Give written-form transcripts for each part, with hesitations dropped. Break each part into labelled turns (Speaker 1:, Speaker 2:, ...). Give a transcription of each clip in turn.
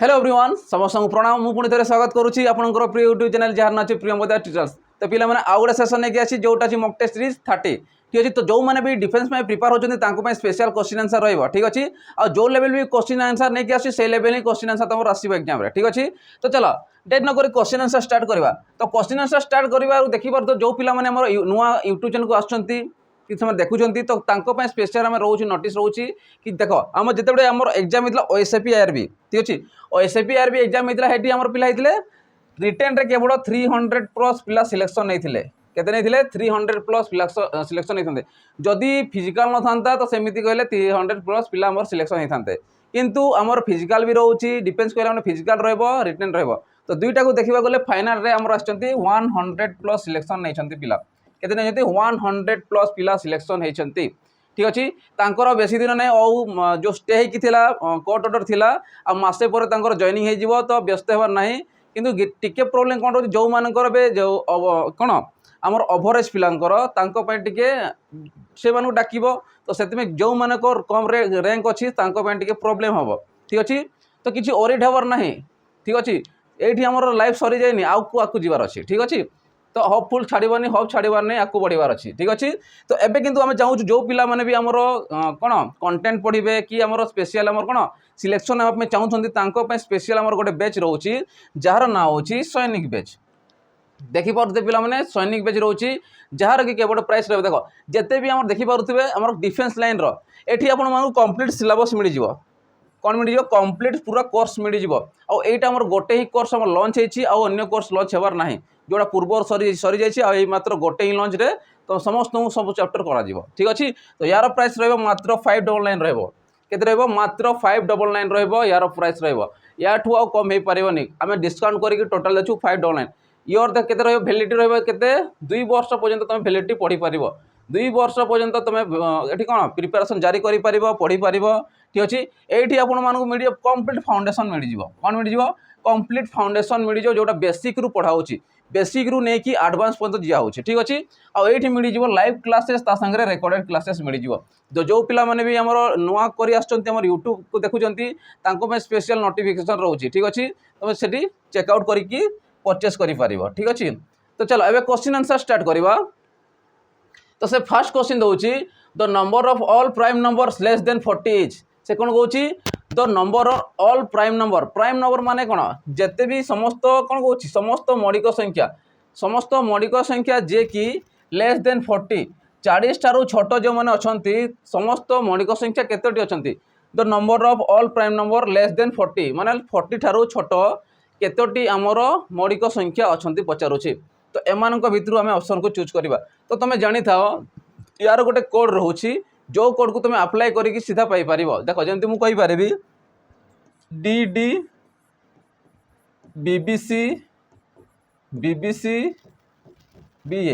Speaker 1: Hello everyone समस्त प्रणाम मु पुणी थे स्वागत करुच्ची आपंकर प्रिय यूट्यूब चैनल जहाँ ना प्रियंवदा टीचर्स। तो पे आउ गोटे सेसन नहीं आसी जोटा अच्छी मक टेस्ट सीरीज 30 ठीक अच्छे। तो जो मैंने भी डिफेंस में प्रिपेयर होती स्पेशल क्वेश्चन आंसर रही ठीक अच्छे। आ जो लेवल भी क्वेश्चन आंसर नहीं आसी से लेवल ही क्वेश्चन आंसर तुम आसो एग्जाम ठीक अच्छे। तो चलो डेट नक क्वेश्चन आंसर स्टार्ट करवा। तो क्वेश्चन आंसर स्टार्ट करवा देखिए तो जो पिला नुआ यूट्यूब चैनल को आसुँच कि समय देखुं तो स्पेशल आम रोच नोटिस रोचे कि देख आम जिते आम एग्जाम होता ओएसएपी आरबी ठीक अच्छे। ओएसएपी आरबी एग्जाम होता है आम पिला रिटेन रे केवल 300 प्लस पिला सिलेक्शन नहीं केते नहीं 300 प्लस पिला सिलेक्शन नहीं जदि फिजिकाल न था तो सेमती कहले 300 प्लस पिला आम सिलेक्शन होते किंतु आमर फिजिकाल भी रोचे डिफेंस कहले फिजिकाल रिटेन तो दुईटा को देखा गले फाइनाल रे आमर आछंती 100 प्लस सिलेक्शन नहीं पिला केते नहीं 100 प्लस पिला सिलेक्शन होती ठीक अच्छे। तांकर बेसी दिन ना जो स्टे होता कोर्ट ऑर्डर थिला आ मासे पर तांकर जॉइनिंग हो तो व्यस्त होवार ना किंतु टिके प्रोब्लेम कौन रोचे जो मानकर जो कौन आमर ओवरेज पिलांकर टिके से डाक तो से जो मानक कम रैंक अच्छी टिके प्रोब्लेम हम ठीक अच्छे। तो किसी ओरिड हबार ना ठीक अच्छे। ये आमर लाइफ सरी जाए आकू जीवार अच्छी ठीक अच्छे। तो होपफुल छाड़बानी होप छाड़बार नहीं आपको बढ़िबार अच्छी ठीक अच्छे। तो एबे किंतु आम चाहूँ जो पिला माने भी आमर कौन कंटेंट पढ़े कि आमर स्पेशल आमर कौन सिलेक्शन होगा चाहूँ स्पेशल आमर गोटे बैच रोचे जार ना हो सैनिक बैच देखिपे पिला माने सैनिक बैच रोचे जार कि केवल प्राइस रहे देख जिते भी आम देखिपे आम डिफेंस लाइन रही आपको कंप्लीट सिलेबस मिल जाव कौन मिल जाव कंप्लीट पूरा कोर्स मिल जाव आईटा आम गोटे ही कोर्स आम लंच होन्य कोर्स लंच होबार ना जोड़ा पूर्व सरी जाइए मात्र गोटे ही लंच रे तो समस्त सब चैप्टर करा ठीक अच्छे। तो यार प्राइस मात्र 599 रहे मात्र 599 यार प्राइस या कम हो पारे आम डिस्काउंट करके टोटाल अच्छु 599 योर के वैलिडिटी रही 2 वर्ष पर्यंत तुम वैलिडिटी पढ़ी पार 2 वर्ष पर्यंत तुम ये कौन प्रिपेरेसन जारी कर पढ़ी पार ठीक अच्छे। ये आपको मिल कंप्लीट फाउंडेशन मिल कौन मिल कंप्लीट फाउंडेशन मिल जोटा बेसिक रु पढ़ाऊँ बेसिक रु नहीं कि एडवांस पर्यंत दिया होची ठीक अच्छे। आईटी मिल लाइव क्लासेस सागर रेकर्डेड क्लासेस मिल तो जो पिला माने भी आमर नुआ कर यूट्यूब को देखुं स्पेशल नोटिफिकेशन रोचे ठीक अच्छे। तुम से चेकआउट करके परचेस कर ठीक अच्छे। तो चलो एबे क्वेश्चन आंसर स्टार्ट करवा। तो से फर्स्ट क्वेश्चन दूसरी the number of all prime numbers less than 40 is से कौन कौन the number of all prime number माने कौन जिते भी समस्त कौन कौन समस्त मौलिक संख्या जे कि लेस देन 40 40 ठारू छोट जो मैंने अच्छा समस्त मौलिक संख्या केतोटी अच्छा the number of all prime number less than 40 माने 40 ठारू छोट केतोटी आमर मौलिक संख्या अच्छा पचारुचे। तो एमान भितर आम ऑप्शन को चूज करवा। तो तुम जानी था यार गोटे कोड रोचे जो कोड को तुम अप्लाई करके सीधा पाइपर देख जमी मुझे कहींपारि DD BBC BBC BA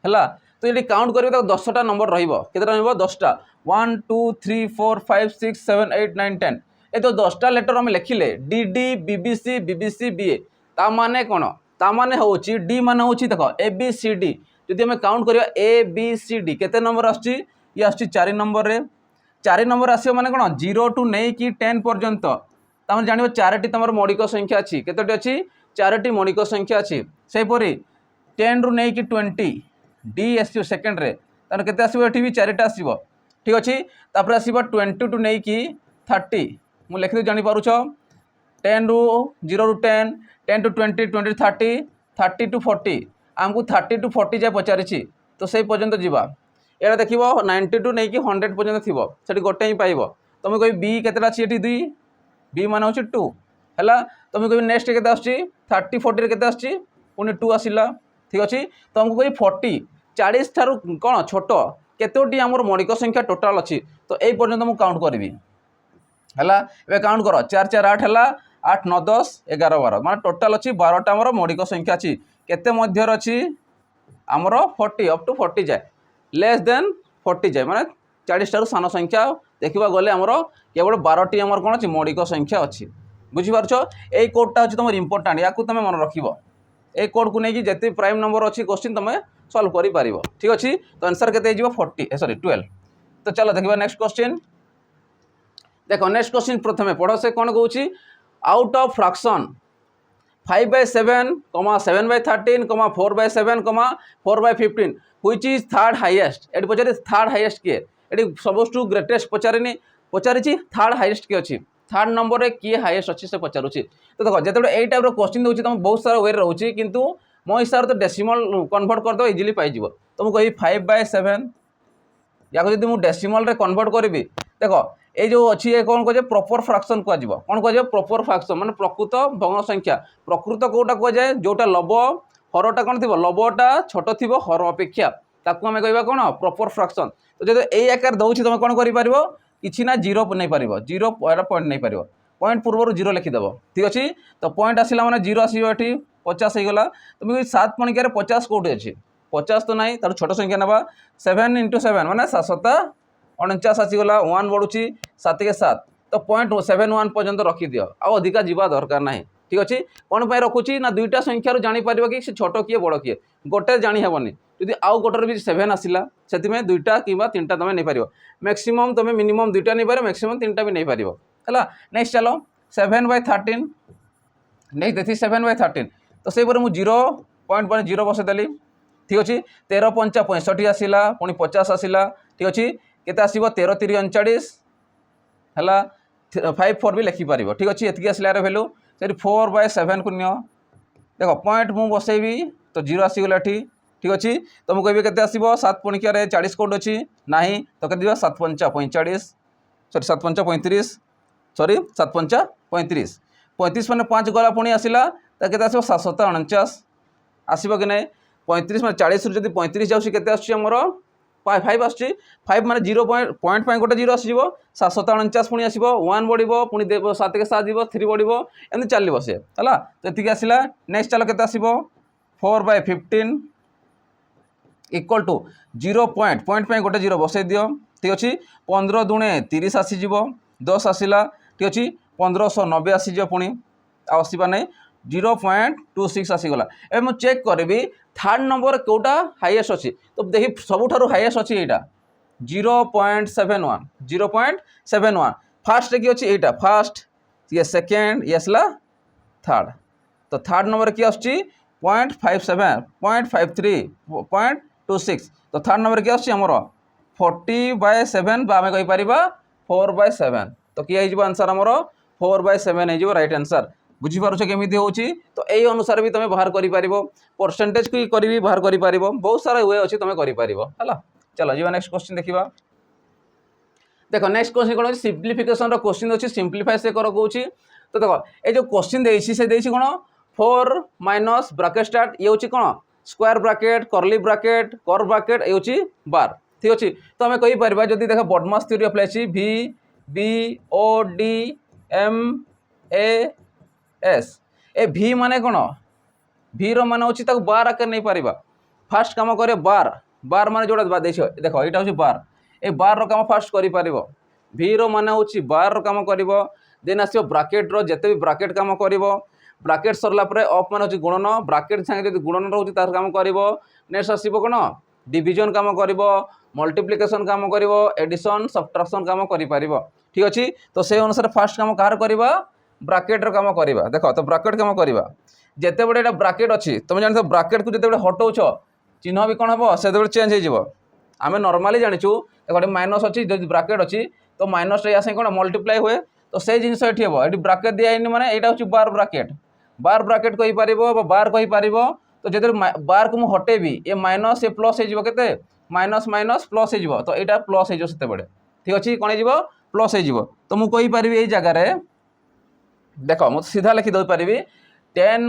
Speaker 1: है। तो ये काउंट करेंगे तो 10टा नंबर रहा 10टा 1 2 3 4 5 6 7 8 9 10 ये तो 10टा लेटर आम लिखिले DD BBC BBC BA ता माने कौन ता माने होची डी माने होची देख ABCD जदि आम काउंट करवा ABCD केते नंबर आसुची ये आसुची 4 नंबर रे 4 नंबर आसो माने कौन 0 टू नहीं कि 10 पर्यंत तमें जान 4टी तुम मौलिक संख्या अच्छी केतोटी अच्छी 4टी मौलिक संख्या अच्छी सेपरी 10 रु नहीं कि 20 डी आसो सेकेंड रे तार केते आसो एठी भी 4टा आसो ठीक अच्छे। तापर आसो 20 टू नहीं कि 30 मु लिखि जानी पारुछ 10 रु 0 रु 10 10 टू 20 20 टू 30 30 टू 40 आमको 30 टू 40 जाए पचारि तो से पर्यंत जीवा ये देख 90 टू नहीं कि 100 पर्यंत थी से गोटे ही पाइब तुम कह बी के अच्छी 2 बी मान हो 2 है। तुम कह नेक्स्ट के 30 40 के पुणी 2 आसला ठीक अच्छे। तो आमको कह 40 40 ठारू कौन छोट केतोटी आमर मौलिक संख्या टोटाल अच्छी तो यही पर्यंत मुझे काउंट करी है। ए काउंट कर 4 4 8 है 8 9 10 11 12 मान टोटाल अच्छी 12टा आमर मौलिक संख्या अच्छी केते मध्यर अच्छी आमर 40 अप टू 40 जाए लेस देन 40 जाए माने 40 ठारू सान संख्या देखा गले आमर केवल 12टी आमर कौन अच्छी मौलिक संख्या अच्छी बुझीपार। यही कोडटा हूँ तुम इंपोर्टाट या तुम मन रख ए कोड को लेकिन जिते प्राइम नंबर अच्छी क्वेश्चन तुम सॉल्व कर ठीक अच्छे। तो आंसर के 12। तो चलो देखा नेक्स्ट क्वेश्चन देख नेक्स्ट क्वेश्चन प्रथम पढ़ से कौन कौन out of fraction 5/7, 7/13, 4/7, 4/15 which is third highest. एटी पचारि थर्ड हाईएस्ट किए, एटी सबुठु ग्रेटेस्ट पचारिनी पचारि थर्ड हाईएस्ट किए अच्छी, थर्ड नंबर रे किए हाईएस्ट अच्छी से पचारुची। तो देखो जिते यही टाइप क्वेश्चन दूसरी तुम बहुत सारा वे रोचे किंतु मो हिसाब से तो डेसिमल कन्वर्ट करदे इजिली पाई तो मुझे कही 5/7 या जब मुझे डेसिमल रे कन्वर्ट करी देख ये जो अच्छी ये कौन कहे प्रॉपर फ्रैक्शन कह कौन कह प्रॉपर फ्रैक्शन माने प्रकृत भग्न संख्या। प्रकृत कौटा कहुए जोटा लब हरटा कौन थी लबटा छोट थी हर अपेक्षा ताकू आम कह कौन प्रॉपर फ्रैक्शन। तो जब यही आकार दूसरी तुम कौन कर कि ना जीरो नहीं पार जीरो पॉइंट नहीं पार पॉइंट पूर्व जीरो लिखिदेव ठीक अच्छे। तो पॉइंट आसला मैंने जीरो आसो ये 50 होगा। तुम 7 पणिकार 50 कौटे अच्छी 50 तो ना तार छोट संख्या ना 7 × 7 मैंने 7 49 आसीगला 1 बढ़ुची 7 के 7 तो 0.71 पर्यंत रखिदि आउ अधिका जीवा दरकार ना ठीक अच्छे। कौन पर रखुची ना दुईटा संख्यार जापर कि से छोट किए बड़ किए गोटे जानीहबनी जदि आउ गोटर भी 7 आसला से दुईटा कि 3टा तुम नहीं पार मैक्सिमम तुम मिनिमम 2टा नहीं पार मैक्सिमम 3टा भी नहीं पार है। नेक्स्ट चलो 7/13 नहीं देती 7/13 तो से मुझे 0.0 बसईदेली ठीक अच्छे। 13 × 5 = 65 आसला पुणी 50 आसला ठीक अच्छे। केते आसीबो 13 × 3 = 39 है 5/4 भी लिखिपार ठीक अच्छे। ये आसला भैल्यू से 4/7 को नियो देख पॉइंट मुझे बसैबी तो 0 आसीगला ठीक अच्छे। तो मुझे कहबी केते आसीबो 7 पणिकार 40 कोड अच्छी ना तो कहते 7×5 = 45 सॉरी 7×5 = 35 सॉरी 7×5 = 35 35 मैंने 5 गला पुणी आसला तो केते आसीबो 7×7 = 49 आसीबो कि नहीं 35 मैंने 40 रु जब 35 जाऊँगी केते आसुची हमर 5 आसुची 5 माने 0 पॉइंट गोटे 0 आसो 7×7 = 49 पुणी आसो 1 बढ़ो पुणी 7 के 7 जीव 3 बढ़ो एमती चलो सी है। तो ये आसला नेक्स्ट चलो केते आसीबो 4/15 = 0 पॉइंट गोटे 0 बसई दियो ठीक अच्छे। 15 × 2 = 30 आसीज 10 आसला ठीक अच्छे। 1590 आसीज पुणी आसवा नहीं 0.26 आसीगला। ए मु चेक करी थर्ड नंबर कोटा हाईएस्ट अच्छी तो देखी सबुठारु हाईएस्ट अच्छी यहाँ 0.71 0.71 फास्ट किए अच्छी यहाँ फास्ट ये सेकेंड ये आसला थर्ड। तो थर्ड नंबर किए आसुची 0.57 0.53 0.26 तो थर्ड नंबर किए आसुची हमर 40/7 आम कहीपर 4/7 तो किए हो आंसर आमर 4/7 हो राइट आंसर। बुझीपार केमी हो तो यही अनुसार भी तुम बाहर कर परसेंटेज की करी बाहर कर बहुत सारा वे अच्छी तुम कर। चलो जी नेक्स्ट क्वेश्चन देखा देखो नेक्स्ट क्वेश्चन कौन सिंप्लिफिकेशन क्वेश्चन अच्छी सिंप्लीफाई से कर कौन। तो देखो ये जो क्वेश्चन से कौन 4 - ब्राकेट स्टार्ट ये हूँ कौन square bracket curly bracket curve bracket ये हूँ बार ठीक अच्छे। तो आम कहीपर जब देख बडमास थ्योरी अप्लाई VBODMAS ए भी माने कौन भी मान अच्छी बार आकार नहीं पार फास्ट कम कर बार बार मान जोड़ा देख यहाँ हूँ बार ए बार काम फास्ट कर भी मान हूँ बार काम कर देन आस ब्राकेट जिते भी ब्राकेट काम कर ब्राकेट सरला अफ मान हूँ गुणन ब्राकेट सांगे जो गुणन रोचे तार काम कर नेक्स्ट आसो कौन डिविजन काम कर मल्टीप्लिकेशन काम कर एडिशन सब्ट्राक्शन काम कर ठीक अच्छे। तो से अनुसार फास्ट काम कहार करवा ब्राकेट काम करवा देख तो ब्राकेट काम करवा जिते बड़े यहाँ ब्राकेट अच्छी तुम जान ब्राकेट को जिते हटाऊ चिन्ह भी कौन हम से चेंज हो आम नर्माली जाचु देखो माइनस अच्छी जो ब्राकेट अच्छी तो माइनस या कौन मल्टीप्लाई हुए तो से जिन ये ब्राकेट दिखाई माने यहाँ हूँ बार ब्राकेट कहीपर बार कहीपर तो जो बार को मुझे हटेबी ये माइनस ये प्लस होते माइनस माइनस प्लस हो तो यहाँ प्लस हो ठीक अच्छे कौन हो प्लस हो। तो मुझे कहीपर यही जगार देख मुझे सीधा लिखिदे पारि 10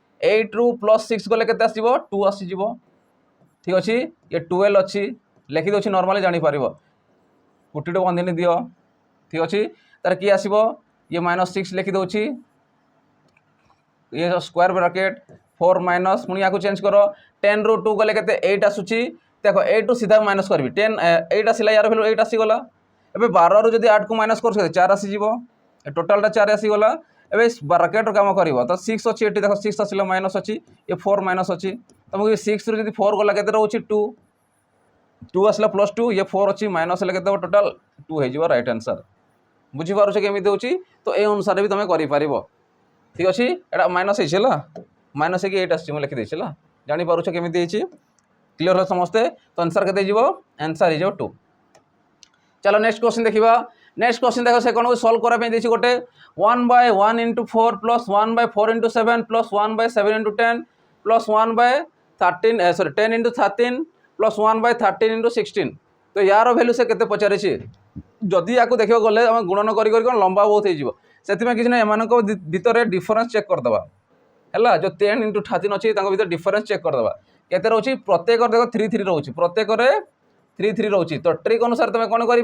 Speaker 1: - 8 ରୁ +6 गले के 2 आसीज ठीक अच्छे। ये 12 अच्छी लिखिदे नर्माली जापर कुटी बंधनी दियो ठीक अच्छे। तार किए आसो ये -6 लिखिदे ये स्क्वायर ब्राकेट 4 - पुणी या चेंज कर 10 ରୁ 2 गले के 8 आसूची देख 8 ରୁ सीधा माइनस करी 10 8 आसला यार भैल्यू 8 आसीगला। एवं 12 ରୁ जब 8 को माइनस कर 4 आसीज टोटालटा 4 आसीगला। एवं ब्राकेट काम कर तो 6 अच्छी ये देख 6 आसला माइनस अच्छी ये 4 माइनस अच्छी तो मुझे 6 ରୁ 4 गला के रोचे 2 आसला +2 ये 4 अच्छी माइनस के टोटाल 2 हो राइट आंसर बुझीपारुछ केमी होची तो ए अनुसार भी तुम करि ठीक अच्छे एटा माइनस है माइनस है कि एट आसी लिखी देछि जानीपारुछ केमी क्लीयर है समस्ते तो आंसर के आंसर हो 2। चलो नेक्स्ट क्वेश्चन देखा नेक्स्ट क्वेश्चन देखो से कौन सल्व कराई गोटे 1/1 × 4 + 1/4 × 7 + 1/7 × 10 + 1/13 सॉरी 10 × 13 + 1/13 × 16 तो यार वैल्यू से केते पचारे जदि या देखो गले आम गुणन करी कौन लंबा बहुत हो किसी ना एम भितर डिफरेन्स चेक करदे है जो 10 × 13 अच्छी भर डिफरेन्स चेक करदे केते रोचे प्रत्येक देखो 3 3 रोचे प्रत्येक 3 3 रोचे तो ट्रिक अनुसार तुम कौन कर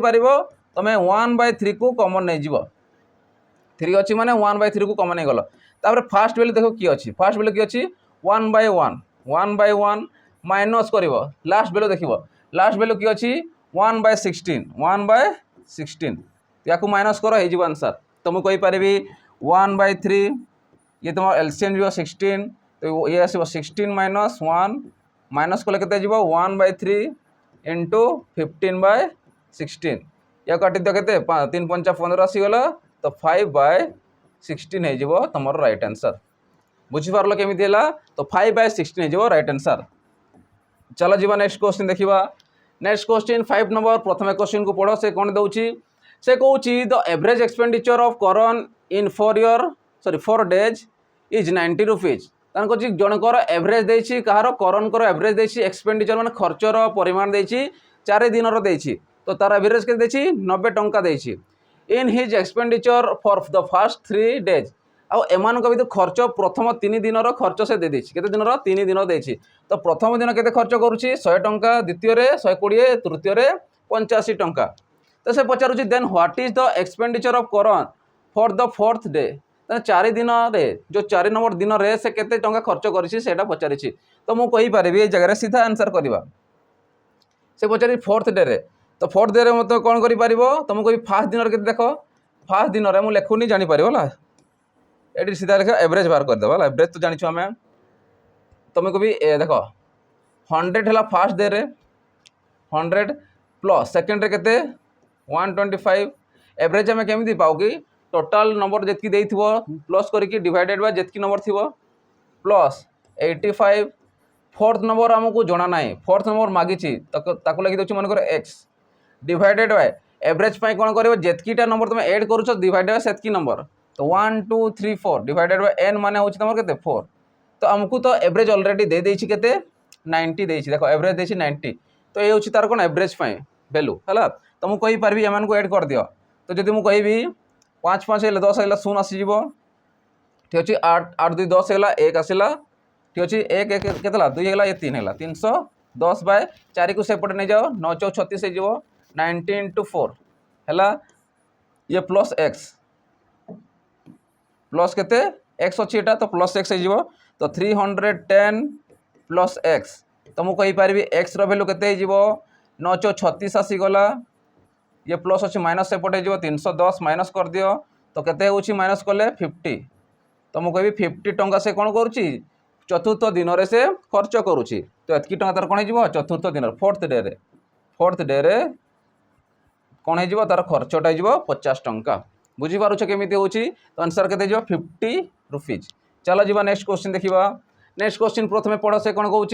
Speaker 1: तुम 1/3 को कमन नहीं जीव 3 अच्छी माने 1/3 को कमन नहीं गल तापर फास्ट वैल्यू देखो किए अच्छी फास्ट वैल्यू किए अच्छी 1/1 माइनस कर लास्ट वैल्यू देखो लास्ट वैल्यू किए अच्छी 1/16 या माइनस कर हो आंसर तो मुझे कहीपरि 1/3 ये तुम एलसीएम जो 16 तो ये आसो 16 - 1 माइनस कले के 1/3 × 15/16 या काटी दियो के 3 × 5 = 15 आसीगला तो 5/16 हो तुम राइट आंसर बुझीपार केमी तो 5/16 हो राइट आंसर। चलो जी नेक्स्ट क्वेश्चन देखा नेक्स्ट क्वेश्चन 5 नंबर प्रथम क्वेश्चन को पढ़ो से कौन दौची से कहूँ the average expenditure of Karan in 4 days is 90 rupees कौन जनकर एवरेज देछि कहार करण एवरेज देछि एक्सपेंडिचर माने खर्चर परिमाण देछि 4 दिन देछि तो तार एवरेज के 90 टंका देछि in his expenditure for the first 3 days आउ एमान भी खर्च प्रथम 3 दिन खर्च से दे देछि केते दिन 3 दिन देछि तो प्रथम दिन केते खर्च करुछि 100 टंका द्वितीय 120 तृतीय 85 टंका तो से पचारुछि then what is the expenditure of Karan for the 4th day 4 दिन जो 4 नंबर दिन रे से केते टंका खर्च करिछि सेटा पचारिछि तो मु कहि पारिबि ए जगह सीधा आंसर करबा से पचारि 4th डे रे तो 4th डे रे मत कोन करि पारिबो तो मु कहि फर्स्ट दिन रे केते देखो फर्स्ट दिन रे मु लेखुनी जानि पारिबो ला एटी सीधा लेखा एवरेज बाहर कर देबा एवरेज तो जानिछु हमें तुम कभी देखो 100 है फर्स्ट डे रे 100 प्लस सेकेंड रे केते 125 एवरेज हमें केमी पाओ कि टोटाल नंबर जितकी देइथिबो प्लस करके डिवाइडेड बाय जितकी नंबर थिबो प्लस 85 फोर्थ नंबर हमको जना नाई फोर्थ नंबर मागिछि ताको लगी दोछि मन कर x डिवाइडेड बाय एवरेज पाई कोन करबो जितकीटा नंबर तुम ऐड करूछ डिवाइडेड बाय सेतकी नंबर तो 1 2 3 4 डिवाइडेड बाय n माने होछि तमर केते 4 तो हमको तो एवरेज ऑलरेडी दे देछि केते 90 देछि देखो एवरेज देछि 90 तो ये होछि तार कोन एवरेज पाई वैल्यू हला तो मु कहि परबी एमान को ऐड कर दियो तो जदि मु कहिबी 5 5 हेला 10 हेला 0 आसी जीवो ठीक अछि 8 8 2 10 हेला 1 आसीला ठीक अछि 1 1 केतला 2 हेला ये 3 हेला 310 बाय 4 को सेपटे नै जाओ 9 4 36 हे जीवो 19 * 4 हेला ये प्लस x प्लस केते x अछि एटा तो प्लस x हे जीवो तो 310 प्लस x तो मु कहि परबी x रो वैल्यू केते हे जीवो 9 4 36 आसी गला ये प्लस अच्छे माइनस सेपटे जो 310 माइनस कर दियो तो केते होछि माइनस कले 50 तो मु कहबी 50 टंका से कोन करूछि चतुर्थ दिन रे से खर्च करूछि तो एतकी टंका तार कोन हे जीवो चतुर्थ दिन 4th डे रे कोन हे जीवो तार खर्चटा हे जीवो 50 टंका बुझी पारुछ केमिति होछि तो आंसर केते जीवो 50 रुपीज। चलो जीवा नेक्स्ट क्वेश्चन देखिबा नेक्स्ट क्वेश्चन प्रथमे पढ़ो से कौन कहूँ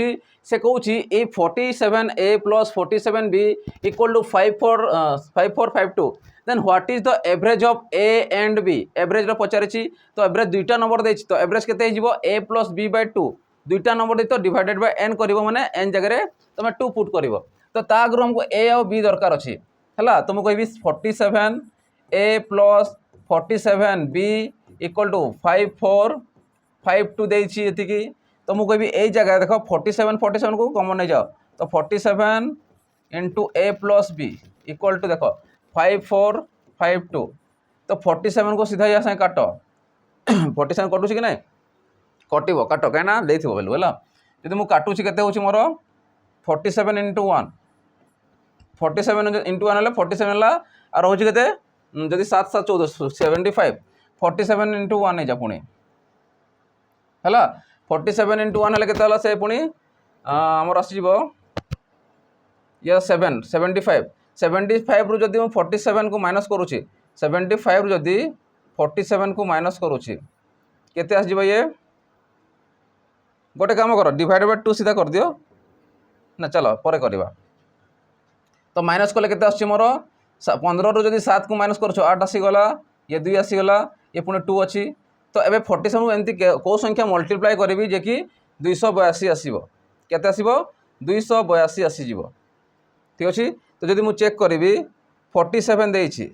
Speaker 1: से कहूँ ए 47a + 47b = 5452 then what is the average of a and b average रो पचारिछि तो एवरेज दुईटा नंबर देछि तो एवरेज केते हिजबो a + b/2 दुईटा नंबर दे तो डिवाइडेड बाय n करिवो माने n जगह रे तमे 2 पुट करिवो तो ता आगु हमको a और b दरकार अछि हला तुम कहबी 47a + 47b = 5452 देछि एतिकी तो मुझे कहबी ए जगह देखो 47 को कॉमन नहीं जाओ तो 47 × a + b = देखो 5452 तो 47 को सीधा या काट 47 कटुची कि नहीं कटिबो काट कहीं देथिबो वैल्यू है जब मुझे काटुची केते होची मोर 47 × 1 47 × 1 है 47 है और होची केते जदि 7 7 14 75 47 × 1 जा पुणी है 47 × 1 है केते से पुणी आमर आसीबो ये 7 75 75 रु जदि 47 को माइनस करूची 75 जदि 47 को माइनस करुँची केते आसजिबो ये गोटे काम कर डिवाइडेड बाय 2 सीधा कर दियो ना चलो पर करवा तो माइनस कले केते आछी मोर 15 रु जदि 7 को माइनस करछो 8 आसीगला ये 2 आसीगला ये पुणे 2 अच्छी तो एबे 47 एमती को संख्या मल्टीप्लाई करी जे कि 282 आसीबो केते आसीबो 282 आसीजिवो ठीक अच्छे तो जदि मु चेक करी 47 देइछि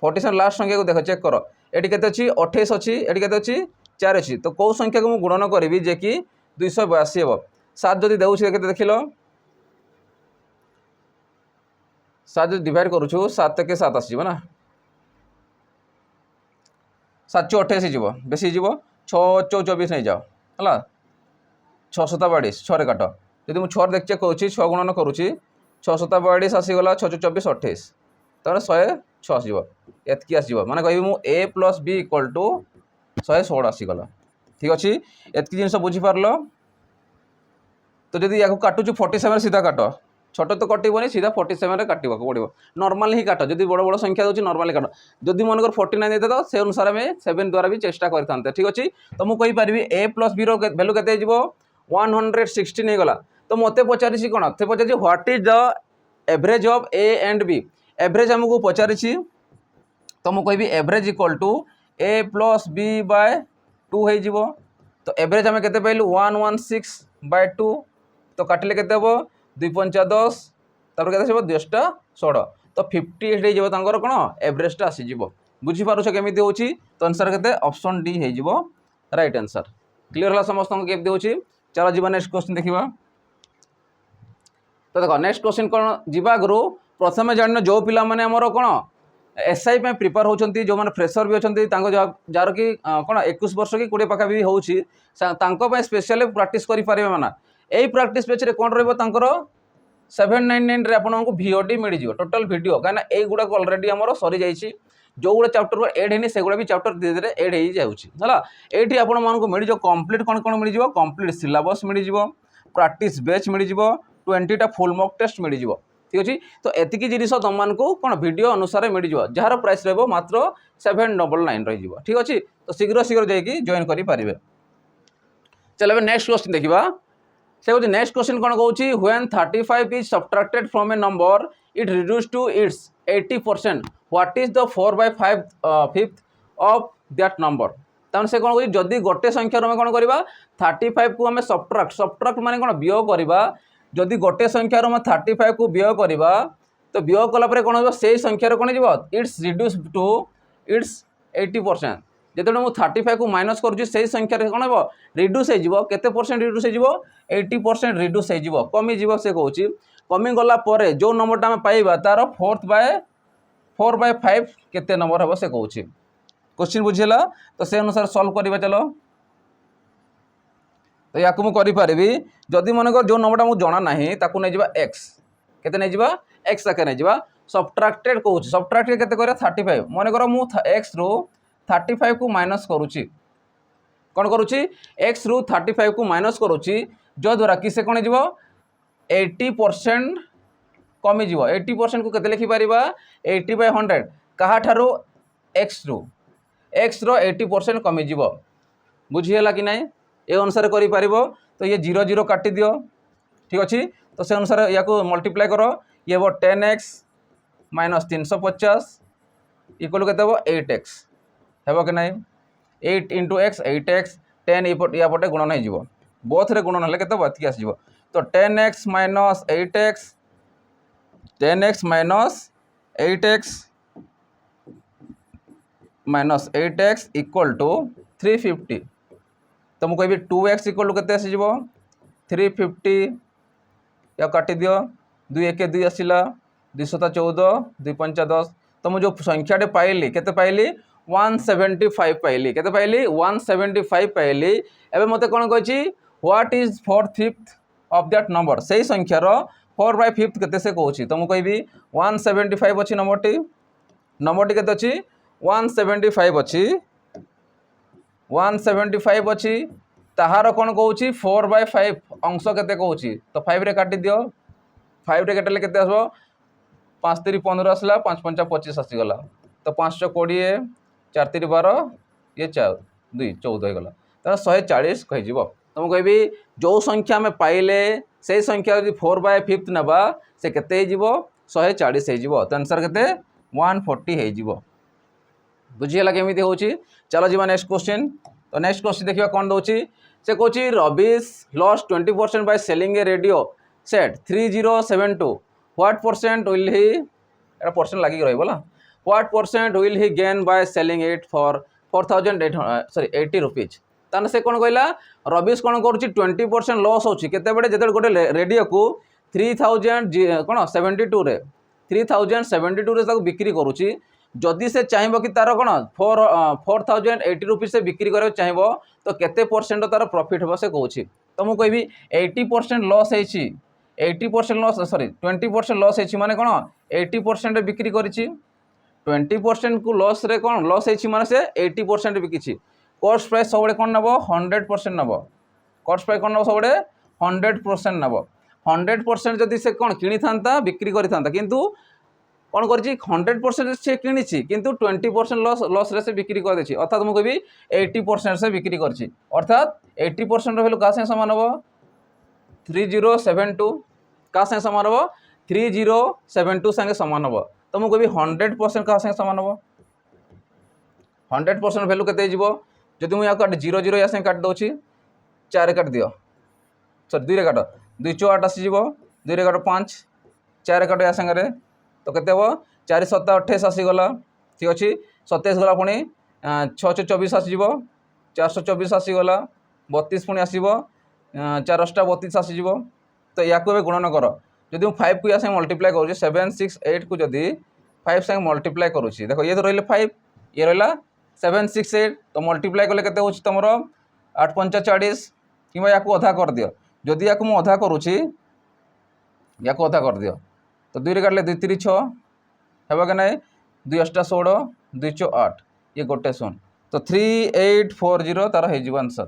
Speaker 1: 47 लास्ट संख्या को देख चेक कर एटी केते अछि 28 अछि एटी केते अछि 4 अछि तो को संख्या को मु गुणन करी जे कि 282 हेबो 7 जदि देउछि केते देखिलो 7 जदि डिवाइड करूछु 7 के 7 आसीबो ना 7 28 जीवो बेसी जीवो 6 24 नहीं जाओ हला 6 7 22 6 रे काट जदि मु 6 देख चेक करूछि 6 गुणन करूछि 6 7 22 आसीगला 6 24 28 तर 106 आसीबो एतकी आसीबो माने कहबी मु a + b = 116 आसीगला ठीक अछि एतकी जिंस बुझी पारलो तो जदि याको काटुछु 47 सीधा काट छोट तो कटिबोनी सीधा 47 रे काटिबो पड़िबो नॉर्मल ही काट जदि बड़ बड़ संख्या दोची नॉर्मली काट जदि मन कर 49 देते तो से अनुसार में 7 द्वारा भी चेष्टा करथांते ठीक अछि तो मु कहि परबी a + b रो वैल्यू केते जिवो 116 नहीं गला तो मते पचारिछि कोन ते पचारिछि what is the average of a and b average हमको पचारिछि तो मु कहबी average equal to a + b / 2 है जिवो तो एवरेज हमें केते पाइलु 116/2 तो काटिले केते हो 2 5 10 तापर केते छबो 10 टा 16 तो 58 हे जिवो तांकर कोन एवरेज टा आसी जिवो बुझी पारुछ केमिति होची तो आंसर केते ऑप्शन डी हे जिवो राइट आंसर क्लियर होला समस्त को केमिति होची चलो जीवा नेक्स्ट क्वेश्चन देखिबा तो देखो नेक्स्ट क्वेश्चन कोन जीवा गुरु प्रथमे जानिनो जो पिला माने हमरो कोन एसआई में प्रिपेयर होचंती जो माने फ्रेशर भी होचंती तांको जार की कोन 21 वर्ष की 20 पाखा भी होची तांको पे स्पेशली प्रैक्टिस करि पारिबे माना एई प्रैक्टिस पेज रे कोन रहबो तांकर 799 रे आपन को वीओडी मिल जिवो टोटल वीडियो काना एई गुडा को ऑलरेडी हमरो सरी जाईची जो गुडा चैप्टर ऐड हेनी से गुडा भी चैप्टर धीरे धीरे ऐड हेई जाउची हला एठी आपन मान को मिल जो कंप्लीट कोन कोन मिल जिवो कंप्लीट सिलेबस मिल जिवो प्रैक्टिस बैच मिल जिवो 20 टा फुल मॉक टेस्ट मिल जिवो ठीक अछि तो एतिकी जिनिस तुम मान को कोन वीडियो अनुसार मिल जिवो जार प्राइस रहबो मात्र 799 रही जिवो ठीक अछि तो शीघ्र शीघ्र जाई जॉइन करि परिबे चलो नेक्स्ट क्वेश्चन देखिबा से होची नेक्स्ट क्वेश्चन कोन कहूची when 35 is subtracted from a number it reduce to its 80% what is the 4/5 fifth of that number तन से कोन कहूची जदी गोटे संख्या रो हम कोन करबा 35 को हम सब्ट्रैक्ट माने कोन वियोग करबा जदि गोटे संख्या रो हम 35 को वियोग करबा तो वियोग कला परे कोन होबो सेही संख्या रो कोन जिवो इट्स रिड्यूस टू इट्स 80% जेते मु 35 को माइनस करूची सेही संख्या रे कोन होबो रिड्यूस हे जिवो केते परसेंट रिड्यूस हे जिवो 80% रिड्यूस हे जिवो कमी जिवो से कहूची कमी गला परे जो नंबरटा हम पाइबा तार 4/5 केते नंबर हबो से कहूची क्वेश्चन बुझिला तो से अनुसार सॉल्व करबा चलो तो या को मु करि परबी जदि मन कर जो नंबरटा मु जणा नाही ताकू नै जिबा x केते नै जिबा x ताके नै जिबा सब्ट्रैक्टेड कहूची सब्ट्रैक्टेड केते करे 35 मन कर मु x रो 35 को माइनस करूची कौन करूची x रु 35 को माइनस करूची जो द्वारा कि से कोन जिवो 80% कमी जिवो 80% को केते लिखि परिबा 80/100 कहा ठारो x रो 80% कमी जिवो बुझी हला कि नै ए अनुसार करि परिबो तो ये 0 0 काटि दियो ठीक अछि तो से अनुसार या को मल्टीप्लाई करो ये वो 10x - 350 इक्वल केते हो 8x हेबो कि नै 8 × x 8x 10 या पटे गुणन हो जिवो बोथ रे गुणन हले केते बतकी आस जिवो तो 10x - 8x 10x - 8x -8x equal to 350 तो मु कहबी 2x इक्वल टू केते आस जिवो 350 या काटि दियो 2 1 2 आसिला 2 7 14 2 5 10 तो मु जो संख्याटे पाइली केते पाइली 175 पाइली केते पाइली 175 पाइली एबे मते कोन कहछि what is 4/5 of that number सेही संख्या रो 4/5 केते से कहछि तो मु कहबी 175 अछि नंबरटी केते अछि 175 अछि 175 अछि ताहार कोन कहछि 4/5 अंश केते कहछि तो 5 रे काटि दियो 5 रे काटले केते आसबो 5 3 15 आसला 5 5 25 आसी गला तो 520 4 3 12 ये 4 2 14 हो गला तो 140 कहि तो मैं कहबी जो संख्या में पाइले से संख्या यदि 4/5 नबा से केते ही जीवो 140 हे जीवो तो आंसर केते 140 हे जीवो बुझीला केमिति होची चलो जीवा नेक्स्ट क्वेश्चन तो नेक्स्ट क्वेश्चन देखिबा कोन दोची से कोची Rabish lost 20% by selling a radio set 3072 what percent will he एटा परसेंट लागी रहइबो ला what percent will he gain by selling it for 80 rupees ताने से कोन कहला रबिश कोन करूची 20% लॉस होची केते बडे जेते गोटे रेडियो को 3000 कोन 72 रे 3072 रे ताको बिक्री करूची जदि से चाहिए कि तार कौन 4080 रुपीज से बिक्री कर चाहिए तो केते परसेंट तार प्रॉफिट हम से कौन तो मुझे कहबी 80% लॉस है 80% लॉस सॉरी 20% लॉस है माने कौन 80% बिक्री करी 20% को लॉस रे कौन लॉस है माने से 80% बिकी कॉस्ट प्राइस सब कौन नब 100% नब कॉस्ट प्राइस कौन नब सब 100% नब 100% जदि से कौन किनी था बिक्री करी था किंतु कौन कर 100% से किनी किंतु 20% लॉस रे से बिक्री कर देछि अर्थात मुझे कहबी 80% से बिक्री करछि अर्थात 80% वैल्यू का संगे समान हो 3072 का संगे समान हो 3072 संगे समान हो तो मुझे कहबी 100% का संगे समान हो 100% वैल्यू केते जीवो जदि मु या काट 00 या संगे काट दोछि 4 काट दियो सॉरी 2 रे काट 2 4 8 आसी जीवो 2 रे काट 5 4 काट या संगे तो केते हो 4 7 28 आसीगला ठीक अच्छे 27 गला पुणी 6 24 आसीज 424 आसीगला 32 पुणी आसो 4 32 आसीज तो या गुणन कर जदि 5 को या मल्टीप्लाई करुँच 7 6 8 को जदि 5 संगे मल्टीप्लाई करुँच देख ये तो रही 5 ये रहा 7 6 8 तो मल्टीप्लाई कले केते होछि तमरो 8 5 40 कि या अधा कर दियो जदि या मुझे अधा करुँच या अधा कर दियो तो 2 रे काटले 2 3 6 हेबा के नहीं 2 8 16 2 4 8 ये गोटे शून्य तो 3840 तार हो आंसर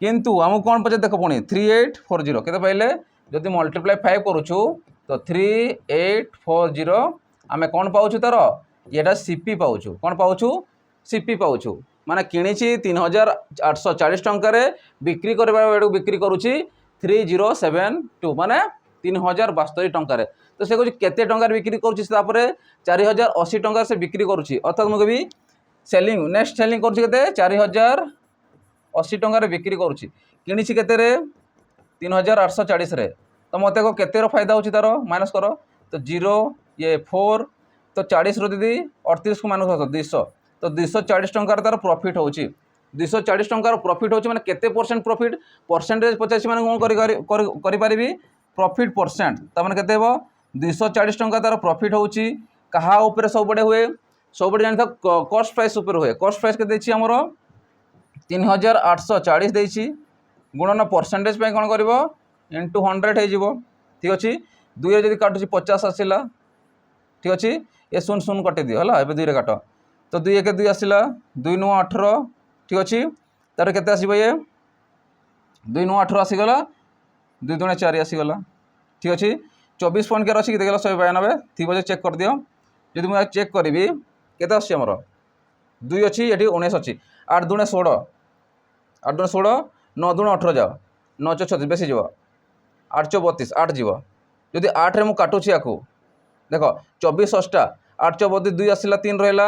Speaker 1: किंतु आमको कौन पचे देख पुणी 3840 केते पाइले जदि मल्टीप्लाई 5 करूछु तो 3840 आमे कौन पाउछु तार येटा सीपी पाउछु कौन पाउछु सीपी पाउछु माने किणीची 3840 टंका बिक्री करबा बेडू बिक्री करूची 3072 माने 3072 टंका तो से केते टंका बिक्री करुँच 4080 टंका से बिक्री करुँच अर्थात मुझे भी सेलिंग नेक्स्ट सेलिंग करुँच 4080 टंका बिक्री करुँच किणी केते 3840 रे तो मत केते फायदा होची तार माइनस कर तो 0 ये 4 तो 40 रो दीदी 38 को माइनस कर 200 तो 240 टंका तार प्रॉफिट होची 240 टंका प्रॉफिट होची माने केते परसेंट प्रॉफिट परसेंटेज 85 माने कोन करि पारिबी प्रॉफिट परसेंट तमने केते हो 240 टंका तार प्रॉफिट होची कहा ऊपर सब बड़े हुए सब बड़े जानि कॉस्ट प्राइस ऊपर हुए कॉस्ट प्राइस के देछि हमरो 3840 देछि गुणन परसेंटेज पे कोन करबो इनटू 100 हे जिवो ठीक अछि 2 रे जदि काटुछि 50 आसिला ठीक अछि ये 0 0 कटि दियो हला एबे 2 रे काट तो 2 1 2 आसिला 2 9 18 ठीक अछि तार केते आसीबो ये 2 9 18 आसी गला 2 2 4 आसी गला ठीक अछि 24 पॉइंट के अच्छी देखला 192 थी बजे चेक कर दियो जदि मैं चेक करी केते आसी हमर 2 अच्छी ये 19 अच्छी 8 2 16 8 2 16 9 2 18 जाओ 9 4 36 बेसी जीव 8 4 32 8 जीव जदि 8 रे मु काटुछि याकू देख 24 8 8 4 32 2 आसिला 3 रहला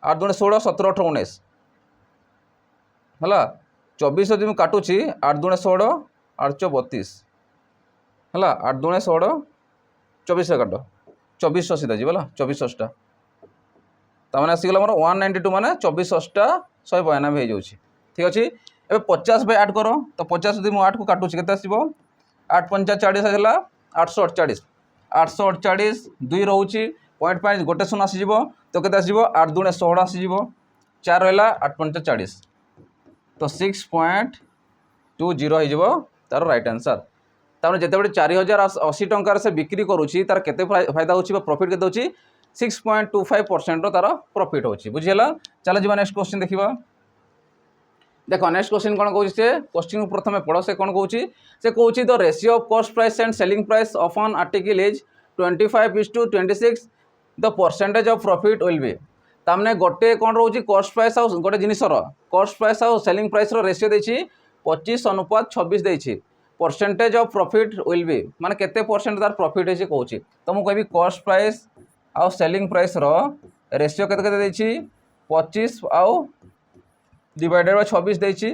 Speaker 1: 8 2 16 17 18 19 हला 24 जदि मु काटुछि 8 2 16 8 4 32 हला 8 2 16 24 काट 24 सीधा जी बोला 24 8 ताने आसीगला मोर 192 माने 24 8 192 हो जाउछि ठीक अछि एबे 50 बाय 8 करो तो 50 यदि मु 8 को काटुछि केते आसीबो 8 5 40 आगला 848 848 2 रहउछि पॉइंट पॉइंट गोटे शून्य आसी जिवो तो केते आसीबो 8 2 16 आसी जिवो 4 रहला 8 5 40 तो 6.20 हो जिवो तार राइट आंसर तार जिते बड़े 4080 टंकार से बिक्री करुँची तार केते फायदा होची प्रॉफिट केते होची 6.25% तार प्रॉफिट होची बुझिला चलो जी नेक्स्ट क्वेश्चन देखिबा देखो नेक्स्ट क्वेश्चन कौन कहूँ से क्वेश्चन प्रथम पढ़ से कौन कहूँ से कहूँ the ratio of cost price and selling price of an article is 25:26 the percentage of profit will be तामने गोटे कौन रोचे कॉस्ट प्राइस आउ गोटे जिनसर कॉस्ट प्राइस आउ सेलिंग प्राइस रो रेशियो देछि 25:26 देछि percentage of profit will be माने केते परसेंट तार प्रॉफिट है कहूँ तो मुझे कहबी कॉस्ट प्राइस आउ सेलिंग प्राइस रो रेशियो केते केते देछि 25 आउ डिवाइडेड बाय 26 देछि